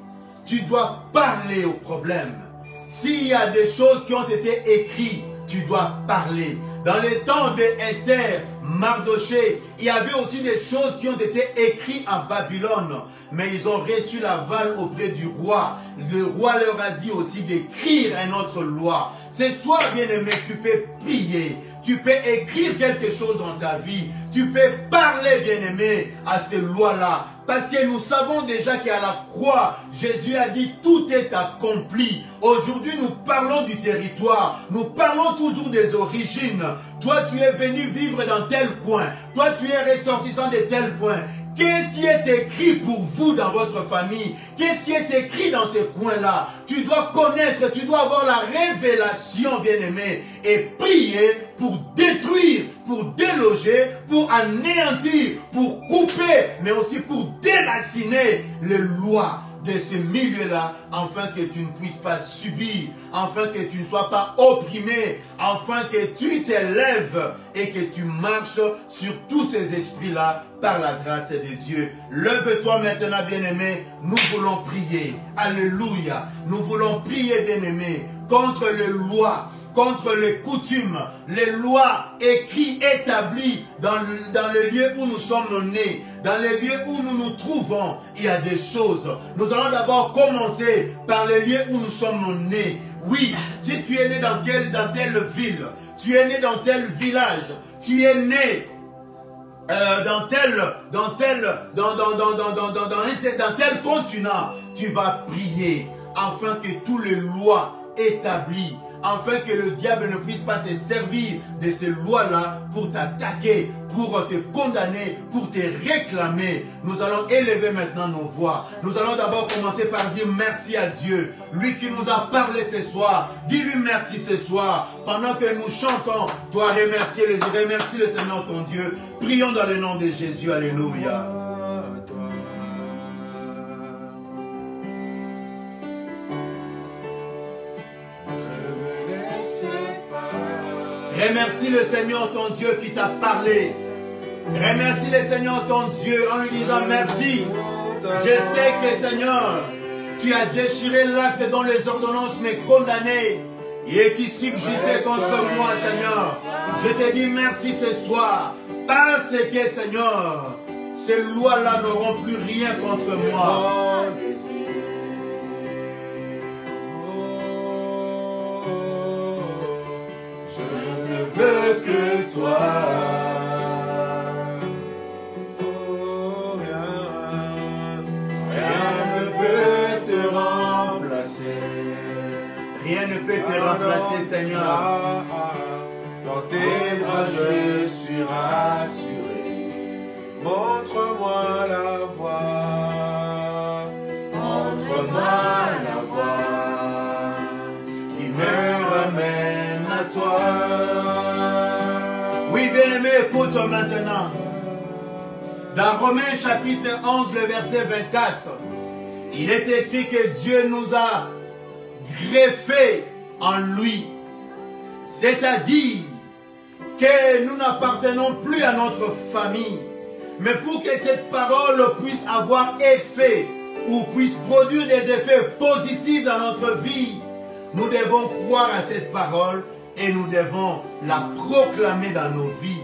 tu dois parler au problème. S'il y a des choses qui ont été écrites, tu dois parler. Dans les temps d'Esther, Mardoché, il y avait aussi des choses qui ont été écrites en Babylone, mais ils ont reçu l'aval auprès du roi. Le roi leur a dit aussi d'écrire une autre loi. Ce soir, bien-aimé, tu peux prier. Tu peux écrire quelque chose dans ta vie. Tu peux parler, bien-aimé, à ces lois-là. Parce que nous savons déjà qu'à la croix, Jésus a dit tout est accompli. Aujourd'hui, nous parlons du territoire. Nous parlons toujours des origines. Toi, tu es venu vivre dans tel coin. Toi, tu es ressortissant de tel coin. Qu'est-ce qui est écrit pour vous dans votre famille? Qu'est-ce qui est écrit dans ces coins-là? Tu dois connaître, tu dois avoir la révélation, bien-aimé, et prier pour détruire, pour déloger, pour anéantir, pour couper, mais aussi pour déraciner les lois de ce milieu-là, afin que tu ne puisses pas subir, afin que tu ne sois pas opprimé, afin que tu t'élèves et que tu marches sur tous ces esprits-là par la grâce de Dieu. Lève-toi maintenant, bien-aimé, nous voulons prier. Alléluia. Nous voulons prier, bien-aimé, contre les lois, contre les coutumes, les lois écrites, établies dans le lieu où nous sommes nés, dans les lieux où nous nous trouvons. Il y a des choses. Nous allons d'abord commencer par les lieux où nous sommes nés. Oui, si tu es né dans telle ville, tu es né dans tel village, tu es né dans tel continent, tu vas prier afin que toutes les lois établies, afin que le diable ne puisse pas se servir de ces lois-là pour t'attaquer, pour te condamner, pour te réclamer. Nous allons élever maintenant nos voix. Nous allons d'abord commencer par dire merci à Dieu, lui qui nous a parlé ce soir. Dis-lui merci ce soir. Pendant que nous chantons, toi remercie le Seigneur ton Dieu. Prions dans le nom de Jésus. Alléluia. Remercie le Seigneur ton Dieu qui t'a parlé. Remercie le Seigneur ton Dieu en lui disant merci. Je sais que Seigneur, tu as déchiré l'acte dont les ordonnances me condamnaient et qui subsistait contre moi, Seigneur. Je te dis merci ce soir parce que Seigneur, ces lois-là n'auront plus rien contre moi. Je veux que toi, rien ne peut te remplacer. Rien ne peut te remplacer, Seigneur. Dans tes bras je suis rassuré. Montre-moi la voie. Montre-moi la voie qui me ramène à toi. Oui, bien-aimé, écoute maintenant. Dans Romains chapitre 11, le verset 24, il est écrit que Dieu nous a greffés en lui. C'est-à-dire que nous n'appartenons plus à notre famille. Mais pour que cette parole puisse avoir effet ou puisse produire des effets positifs dans notre vie, nous devons croire à cette parole et nous devons la proclamer dans nos vies.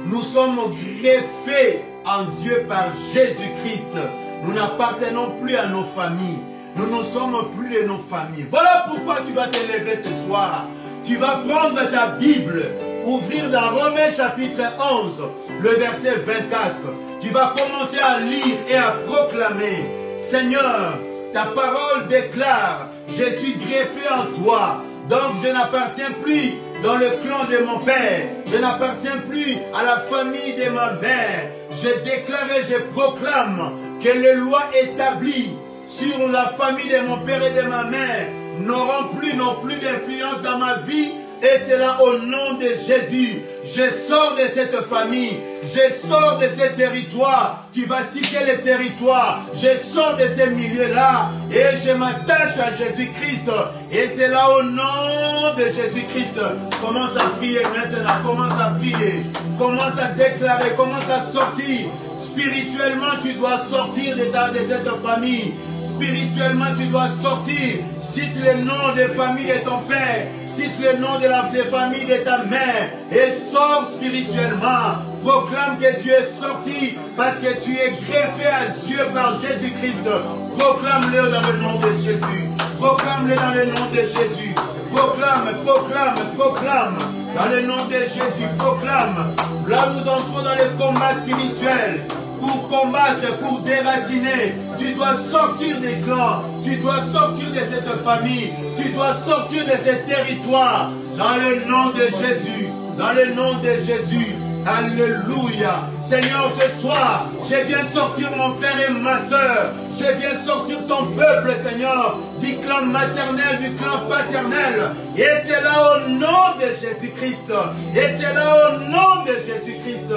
Nous sommes greffés en Dieu par Jésus-Christ. Nous n'appartenons plus à nos familles. Nous ne sommes plus de nos familles. Voilà pourquoi tu vas te lever ce soir. Tu vas prendre ta Bible, ouvrir dans Romains chapitre 11, le verset 24. Tu vas commencer à lire et à proclamer. Seigneur, ta parole déclare, je suis greffé en toi. Donc je n'appartiens plus dans le clan de mon père. Je n'appartiens plus à la famille de ma mère. Je déclare et je proclame que les lois établies sur la famille de mon père et de ma mère n'auront plus non plus d'influence dans ma vie. Et c'est là au nom de Jésus. Je sors de cette famille. Je sors de ce territoire. Tu vas citer les territoires. Je sors de ces milieux-là. Et je m'attache à Jésus-Christ. Et c'est là au nom de Jésus-Christ. Commence à prier maintenant. Commence à prier. Commence à déclarer. Commence à sortir. Spirituellement, tu dois sortir de cette famille. Spirituellement, tu dois sortir. Cite le nom de famille de ton père. Cite le nom de famille de ta mère. Et sors spirituellement. Proclame que tu es sorti parce que tu es greffé à Dieu par Jésus-Christ. Proclame-le dans le nom de Jésus. Proclame-le dans le nom de Jésus. Proclame, proclame, proclame. Dans le nom de Jésus, proclame. Là, nous entrons dans le combat spirituel. Pour combattre, pour déraciner, tu dois sortir des clans, tu dois sortir de cette famille, tu dois sortir de ce territoire, dans le nom de Jésus, dans le nom de Jésus. Alléluia. Seigneur, ce soir, je viens sortir mon frère et ma soeur. Je viens sortir ton peuple, Seigneur, du clan maternel, du clan paternel. Et c'est là au nom de Jésus-Christ. Et c'est là au nom de Jésus-Christ.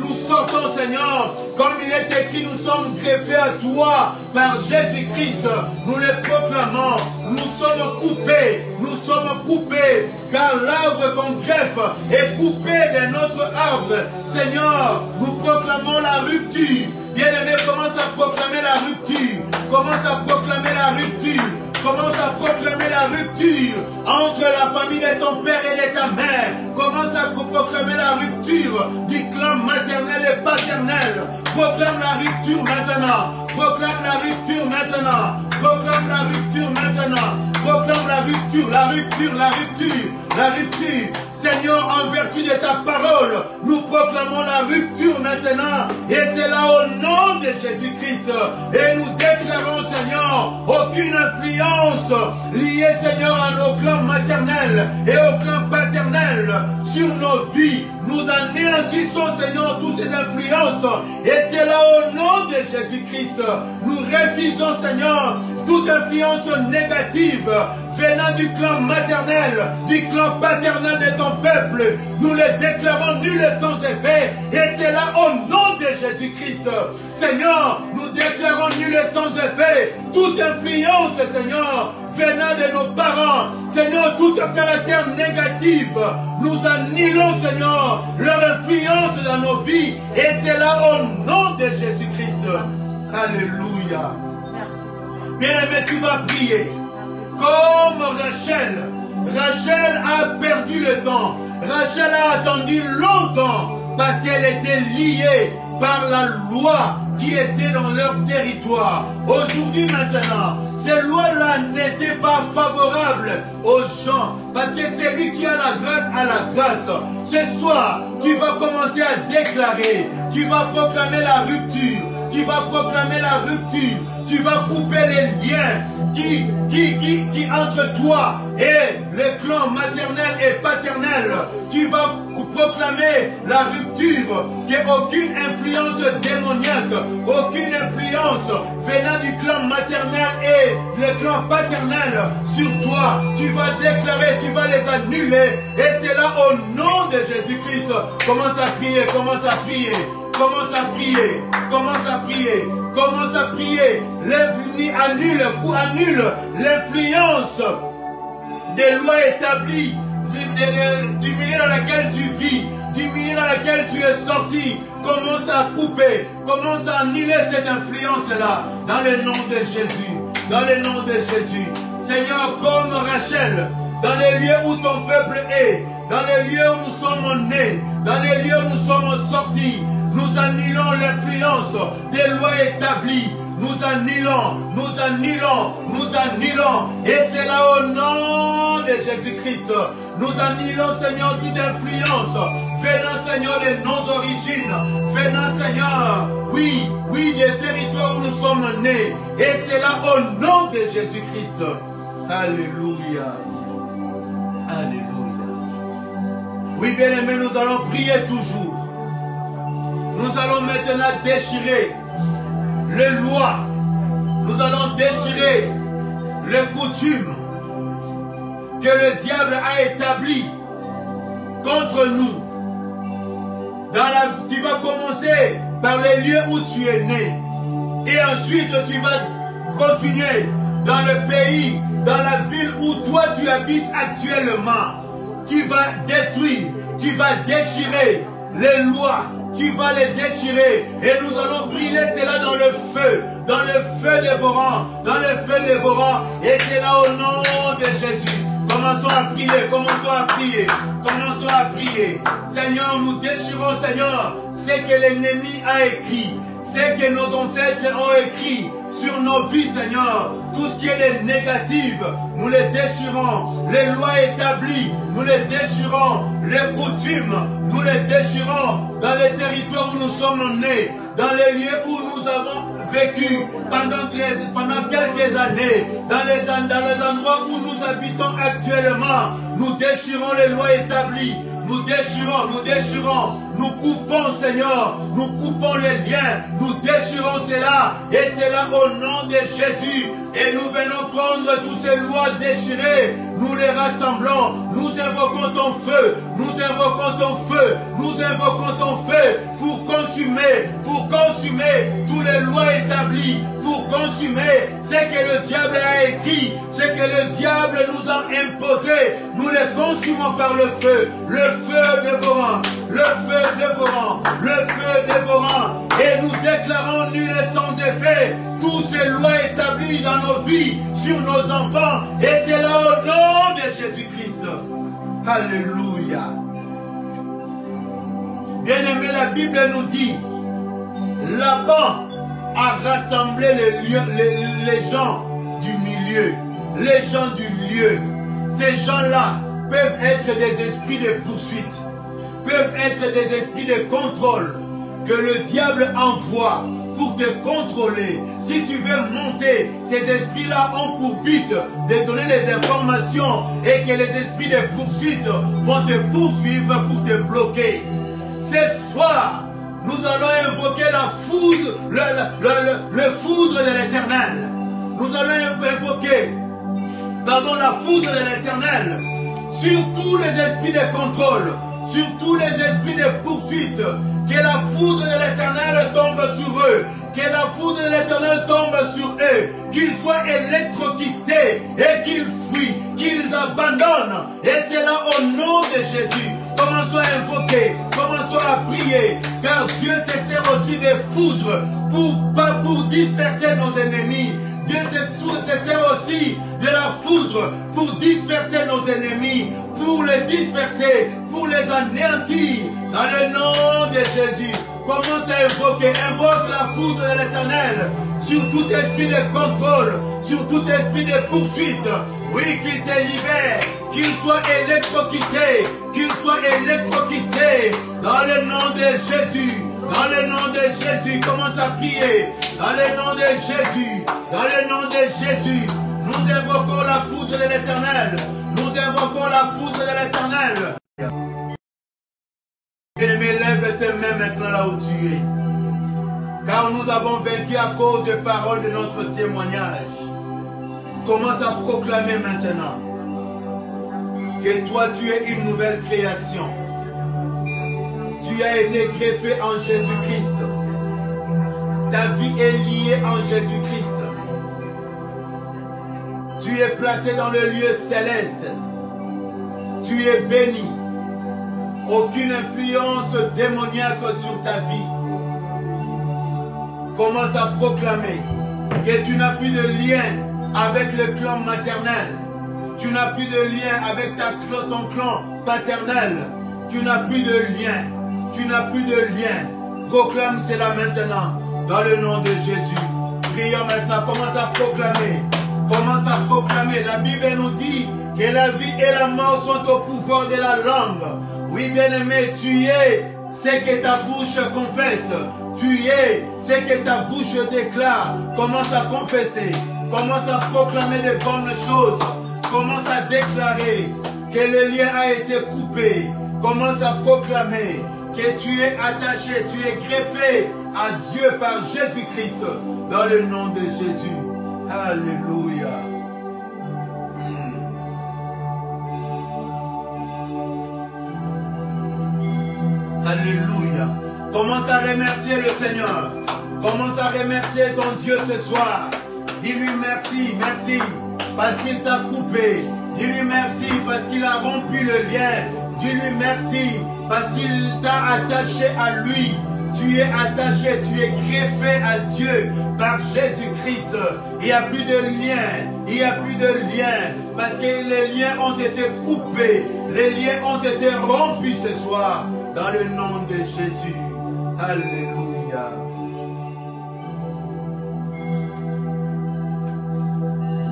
Nous sortons, Seigneur, comme il est écrit, nous sommes greffés à toi par Jésus-Christ. Nous le proclamons. Nous sommes coupés, car l'arbre qu'on greffe est coupé de notre arbre. Seigneur, nous proclamons la rupture. Bien-aimé, commence à proclamer la rupture. Commence à proclamer la rupture. Commence à proclamer la rupture entre la famille de ton père et de ta mère. Commence à proclamer la rupture du clan maternel et paternel. Proclame la rupture maintenant. Proclame la rupture maintenant. Proclame la rupture maintenant. Proclame la rupture, la rupture, la rupture, la rupture. Seigneur, en vertu de ta parole, nous proclamons la rupture maintenant. Et c'est là au nom de Jésus-Christ. Et nous déclarons, Seigneur, aucune influence liée, Seigneur, à nos clans maternels et au clan paternel sur nos vies. Nous anéantissons, Seigneur, toutes ces influences. Et c'est là au nom de Jésus-Christ. Nous refusons, Seigneur, toute influence négative venant du clan maternel, du clan paternel de ton peuple. Nous les déclarons nuls et sans effet. Et c'est là au nom de Jésus-Christ. Seigneur, nous déclarons nuls et sans effet toute influence, Seigneur, venant de nos parents. Seigneur, tout caractère négatif, nous annulons, Seigneur, leur influence dans nos vies. Et c'est là au nom de Jésus-Christ. Alléluia. Bien-aimé, tu vas prier. Comme Rachel. Rachel a perdu le temps. Rachel a attendu longtemps parce qu'elle était liée par la loi qui était dans leur territoire. Aujourd'hui, maintenant, ces lois-là n'étaient pas favorables aux gens parce que c'est lui qui a la grâce à la grâce. Ce soir, tu vas commencer à déclarer, tu vas proclamer la rupture, tu vas proclamer la rupture. Tu vas couper les liens qui entre toi et les clans maternel et paternel. Tu vas proclamer la rupture, qu'aucune influence démoniaque, aucune influence venant du clan maternel et le clan paternel sur toi. Tu vas déclarer, tu vas les annuler. Et c'est là au nom de Jésus-Christ. Commence à prier, commence à prier. Commence à prier, commence à prier, commence à prier. Annule l'influence des lois établies du milieu dans lequel tu vis, du milieu dans lequel tu es sorti, commence à couper, commence à annuler cette influence-là, dans le nom de Jésus, dans le nom de Jésus. Seigneur, comme Rachel, dans les lieux où ton peuple est, dans les lieux où nous sommes nés, dans les lieux où nous sommes sortis, nous annulons l'influence des lois établies. Nous annulons, nous annulons, nous annulons. Et c'est là au nom de Jésus-Christ. Nous annulons, Seigneur, toute influence venant, Seigneur, de nos origines. Venant, Seigneur, oui, oui, des territoires où nous sommes nés. Et c'est là au nom de Jésus-Christ. Alléluia. Alléluia. Oui, bien-aimés, nous allons prier toujours. Nous allons maintenant déchirer les lois. Nous allons déchirer les coutumes que le diable a établies contre nous. Tu vas commencer par les lieux où tu es né. Et ensuite, tu vas continuer dans le pays, dans la ville où toi tu habites actuellement. Tu vas détruire, tu vas déchirer les lois, tu vas les déchirer et nous allons brûler cela dans le feu dévorant, dans le feu dévorant. Et c'est là au nom de Jésus. Commençons à prier, commençons à prier, commençons à prier. Seigneur, nous déchirons, Seigneur, ce que l'ennemi a écrit, ce que nos ancêtres ont écrit sur nos vies, Seigneur. Tout ce qui est de négatif, nous les déchirons. Les lois établies, nous les déchirons. Les coutumes, nous les déchirons. Dans les territoires où nous sommes nés, dans les lieux où nous avons vécu pendant quelques années, dans les endroits où nous habitons actuellement, nous déchirons les lois établies. Nous déchirons, nous déchirons, nous coupons, Seigneur, nous coupons les liens, nous déchirons cela, et c'est là au nom de Jésus. Et nous venons prendre toutes ces lois déchirées, nous les rassemblons, nous invoquons ton feu, nous invoquons ton feu, nous invoquons ton feu pour consumer toutes les lois établies, pour consumer ce que le diable a écrit, ce que le diable nous a imposé. Nous les consumons par le feu dévorant, le feu dévorant, le feu dévorant. Et nous déclarons nul et sans effet toutes ces lois établies dans nos vies, sur nos enfants. Et c'est là au nom de Jésus-Christ. Alléluia. Bien-aimé, la Bible nous dit, Laban a rassemblé les gens du milieu, les gens du lieu. Ces gens-là peuvent être des esprits de poursuite, peuvent être des esprits de contrôle que le diable envoie pour te contrôler. Si tu veux monter, ces esprits-là ont pour but de donner les informations et que les esprits de poursuite vont te poursuivre pour te bloquer. Ce soir, nous allons invoquer la foudre, le foudre de l'Éternel. Nous allons invoquer, la foudre de l'Éternel sur tous les esprits de contrôle, sur tous les esprits de poursuite. Que la foudre de l'Éternel tombe sur eux. Que la foudre de l'Éternel tombe sur eux. Qu'ils soient électrocutés et qu'ils fuient, qu'ils abandonnent. Et c'est là au nom de Jésus. Commençons à invoquer, commençons à prier, car Dieu se sert aussi des foudres pour disperser nos ennemis. Dieu se sert aussi de la foudre pour disperser nos ennemis, pour les disperser, pour les anéantir. Dans le nom de Jésus, commence à invoquer, invoque la foudre de l'Éternel sur tout esprit de contrôle, sur tout esprit de poursuite. Oui, qu'il te libère, qu'il soit électrocuté, dans le nom de Jésus. Dans le nom de Jésus, commence à prier. Dans le nom de Jésus, dans le nom de Jésus, nous invoquons la foudre de l'Éternel. Nous invoquons la foudre de l'Éternel. Bien-aimé, lève tes mains maintenant là où tu es. Car nous avons vaincu à cause des paroles de notre témoignage. Commence à proclamer maintenant que toi tu es une nouvelle création. Tu as été greffé en Jésus-Christ. Ta vie est liée en Jésus-Christ. Tu es placé dans le lieu céleste. Tu es béni. aucune influence démoniaque sur ta vie. Commence à proclamer que tu n'as plus de lien avec le clan maternel. Tu n'as plus de lien avec ton clan paternel. Tu n'as plus de lien. Tu n'as plus de lien. Proclame cela maintenant dans le nom de Jésus. Prions maintenant. Commence à proclamer. Commence à proclamer. La Bible nous dit que la vie et la mort sont au pouvoir de la langue. Oui, bien-aimé, tu es ce que ta bouche confesse. Tu es ce que ta bouche déclare. Commence à confesser. Commence à proclamer de bonnes choses. Commence à déclarer que le lien a été coupé. Commence à proclamer que tu es attaché, tu es greffé à Dieu par Jésus-Christ. Dans le nom de Jésus. Alléluia. Alléluia. Commence à remercier le Seigneur. Commence à remercier ton Dieu ce soir. Dis-lui merci, merci, parce qu'il t'a coupé. Dis-lui merci, parce qu'il a rompu le lien. Dis-lui merci, parce qu'il t'a attaché à lui. Tu es attaché, tu es greffé à Dieu par Jésus-Christ. Il n'y a plus de lien, il n'y a plus de lien, parce que les liens ont été coupés. Les liens ont été rompus ce soir, dans le nom de Jésus. Alléluia.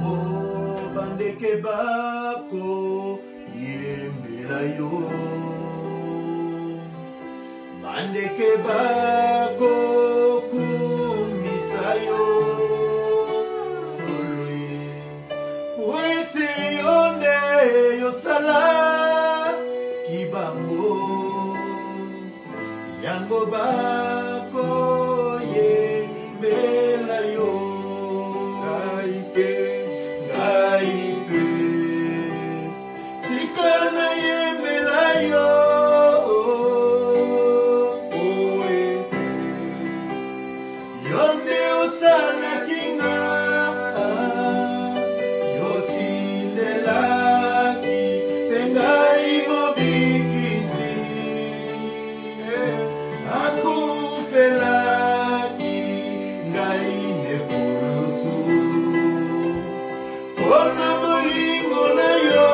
Oh, bandeke bako yembela yo. Bandeke bako kumisa yo. Solui. Wete yonde yosala kibango. Yango bako yembela yo. Gaipe, gaipe. Sikana yembela yo. Oete. Yonde osala kinga. Yotindelaki. Pengai mobikisi. Akufelaki ngai nekulusu. Ona molingo na yo,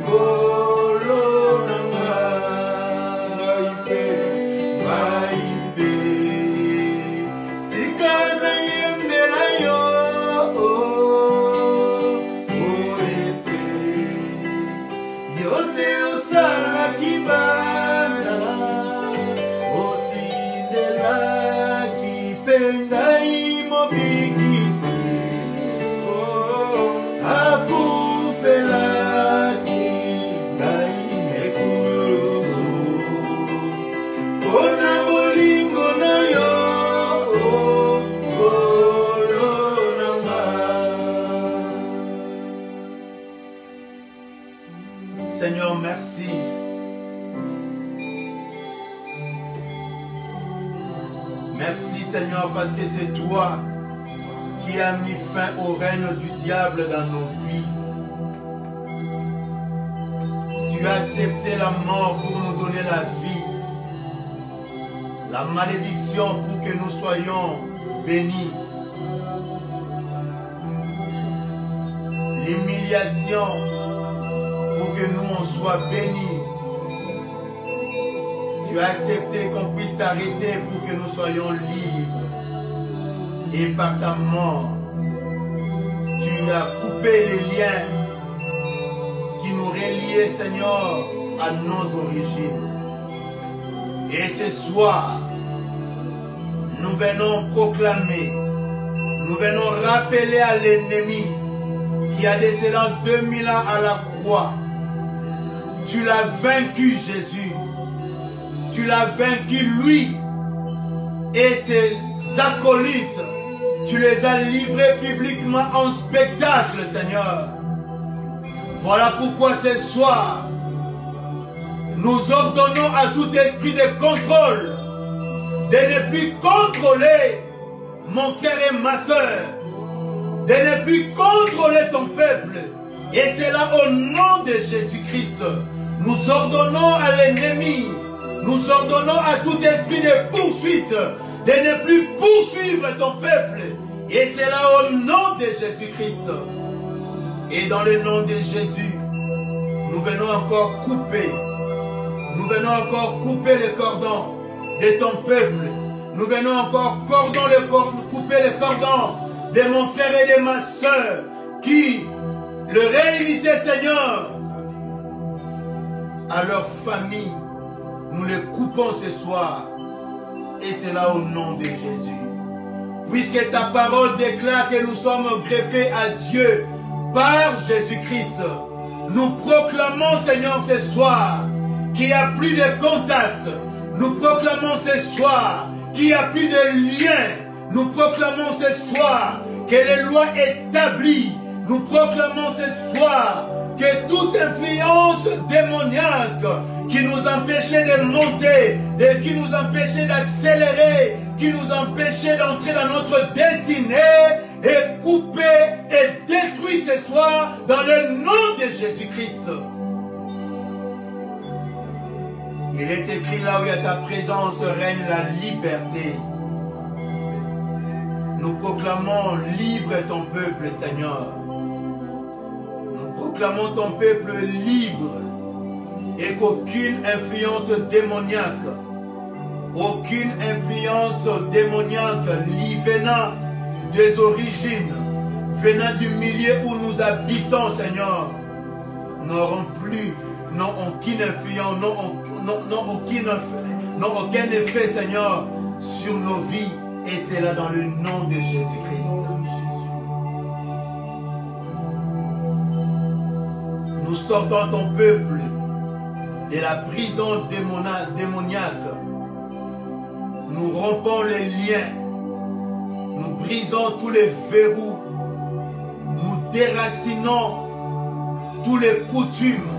bolo nanga. Maipe, tika na yembela yo, oete. Yonde osala kibana. Pengai mobikisi. Akufelaki ngai nekulusu. Pona bolingo na yo, bolo nanga. Seigneur, merci. Merci Seigneur, parce que c'est toi qui as mis fin au règne du diable dans nos vies. Tu as accepté la mort pour nous donner la vie, la malédiction pour que nous soyons bénis, l'humiliation pour que nous on soit bénis. Tu as accepté qu'on puisse t'arrêter pour que nous soyons libres. Et par ta mort, tu as coupé les liens qui nous reliaient, Seigneur, à nos origines. Et ce soir, nous venons proclamer, nous venons rappeler à l'ennemi qui a décédé 2000 ans à la croix. Tu l'as vaincu, Jésus. Tu l'as vaincu, lui, et ses acolytes. Tu les as livrés publiquement en spectacle, Seigneur. Voilà pourquoi ce soir, nous ordonnons à tout esprit de contrôle de ne plus contrôler mon frère et ma soeur, de ne plus contrôler ton peuple. Et c'est là au nom de Jésus-Christ. Nous ordonnons à l'ennemi, nous ordonnons à tout esprit de poursuite de ne plus poursuivre ton peuple. Et c'est là au nom de Jésus-Christ. Et dans le nom de Jésus, nous venons encore couper. Nous venons encore couper le cordon de ton peuple. Nous venons encore couper le cordon de mon frère et de ma soeur qui le réunissaient, Seigneur, à leur famille. Nous les coupons ce soir. Et c'est là au nom de Jésus. Puisque ta parole déclare que nous sommes greffés à Dieu par Jésus-Christ, nous proclamons, Seigneur, ce soir qu'il n'y a plus de contact. Nous proclamons ce soir qu'il n'y a plus de lien. Nous proclamons ce soir que les lois établies. Nous proclamons ce soir que toute influence démoniaque qui nous empêchait de monter, qui nous empêchait d'accélérer, qui nous empêchait d'entrer dans notre destinée, est coupée et détruite ce soir dans le nom de Jésus-Christ. Il est écrit là où il y a ta présence règne la liberté. Nous proclamons libre ton peuple, Seigneur. Nous proclamons ton peuple libre et qu'aucune influence démoniaque, venant des origines, venant du milieu où nous habitons, Seigneur, n'auront plus, n'ont aucune influence, n'ont aucun effet, Seigneur, sur nos vies. Et c'est là dans le nom de Jésus-Christ. Nous sortons ton peuple de la prison démoniaque. Nous rompons les liens. Nous brisons tous les verrous. Nous déracinons tous les coutumes,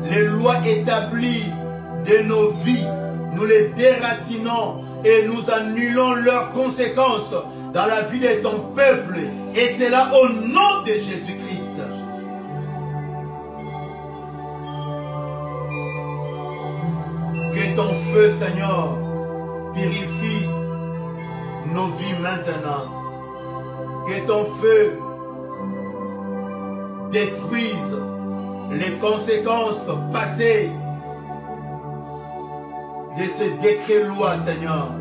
les lois établies de nos vies. Nous les déracinons et nous annulons leurs conséquences dans la vie de ton peuple. Et c'est là au nom de Jésus-Christ. Que ton feu, Seigneur, purifie nos vies maintenant. Que ton feu détruise les conséquences passées de ces décrets-lois, Seigneur.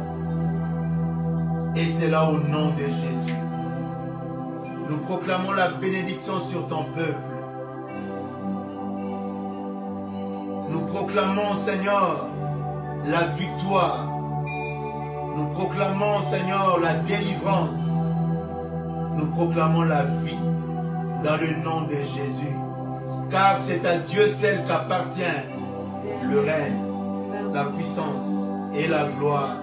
Et c'est là au nom de Jésus. Nous proclamons la bénédiction sur ton peuple. Nous proclamons, Seigneur, la victoire. Nous proclamons, Seigneur, la délivrance. Nous proclamons la vie dans le nom de Jésus. Car c'est à Dieu seul qu'appartient le règne, la puissance et la gloire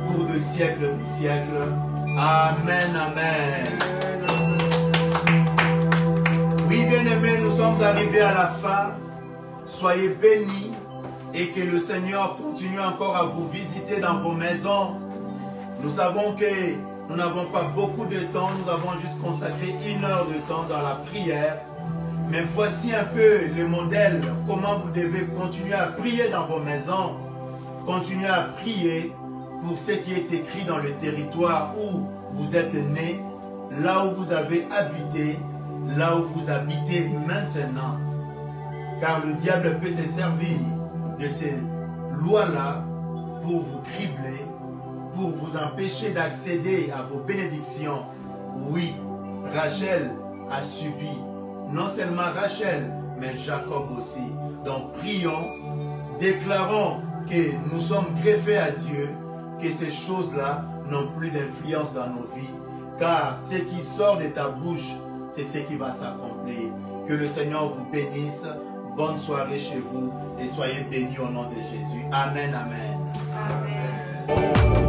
pour de siècles de siècles. Amen, amen. Oui, bien-aimés, nous sommes arrivés à la fin. Soyez bénis et que le Seigneur continue encore à vous visiter dans vos maisons. Nous savons que nous n'avons pas beaucoup de temps, nous avons juste consacré 1 heure de temps dans la prière. Mais voici un peu le modèle, comment vous devez continuer à prier dans vos maisons. Continuez à prier pour ce qui est écrit dans le territoire où vous êtes nés, là où vous avez habité, là où vous habitez maintenant. Car le diable peut se servir de ces lois-là pour vous cribler, pour vous empêcher d'accéder à vos bénédictions. Oui, Rachel a subi, non seulement Rachel, mais Jacob aussi. Donc prions, déclarons que nous sommes greffés à Dieu, que ces choses-là n'ont plus d'influence dans nos vies. Car ce qui sort de ta bouche, c'est ce qui va s'accomplir. Que le Seigneur vous bénisse. Bonne soirée chez vous et soyez bénis au nom de Jésus. Amen, amen. Amen.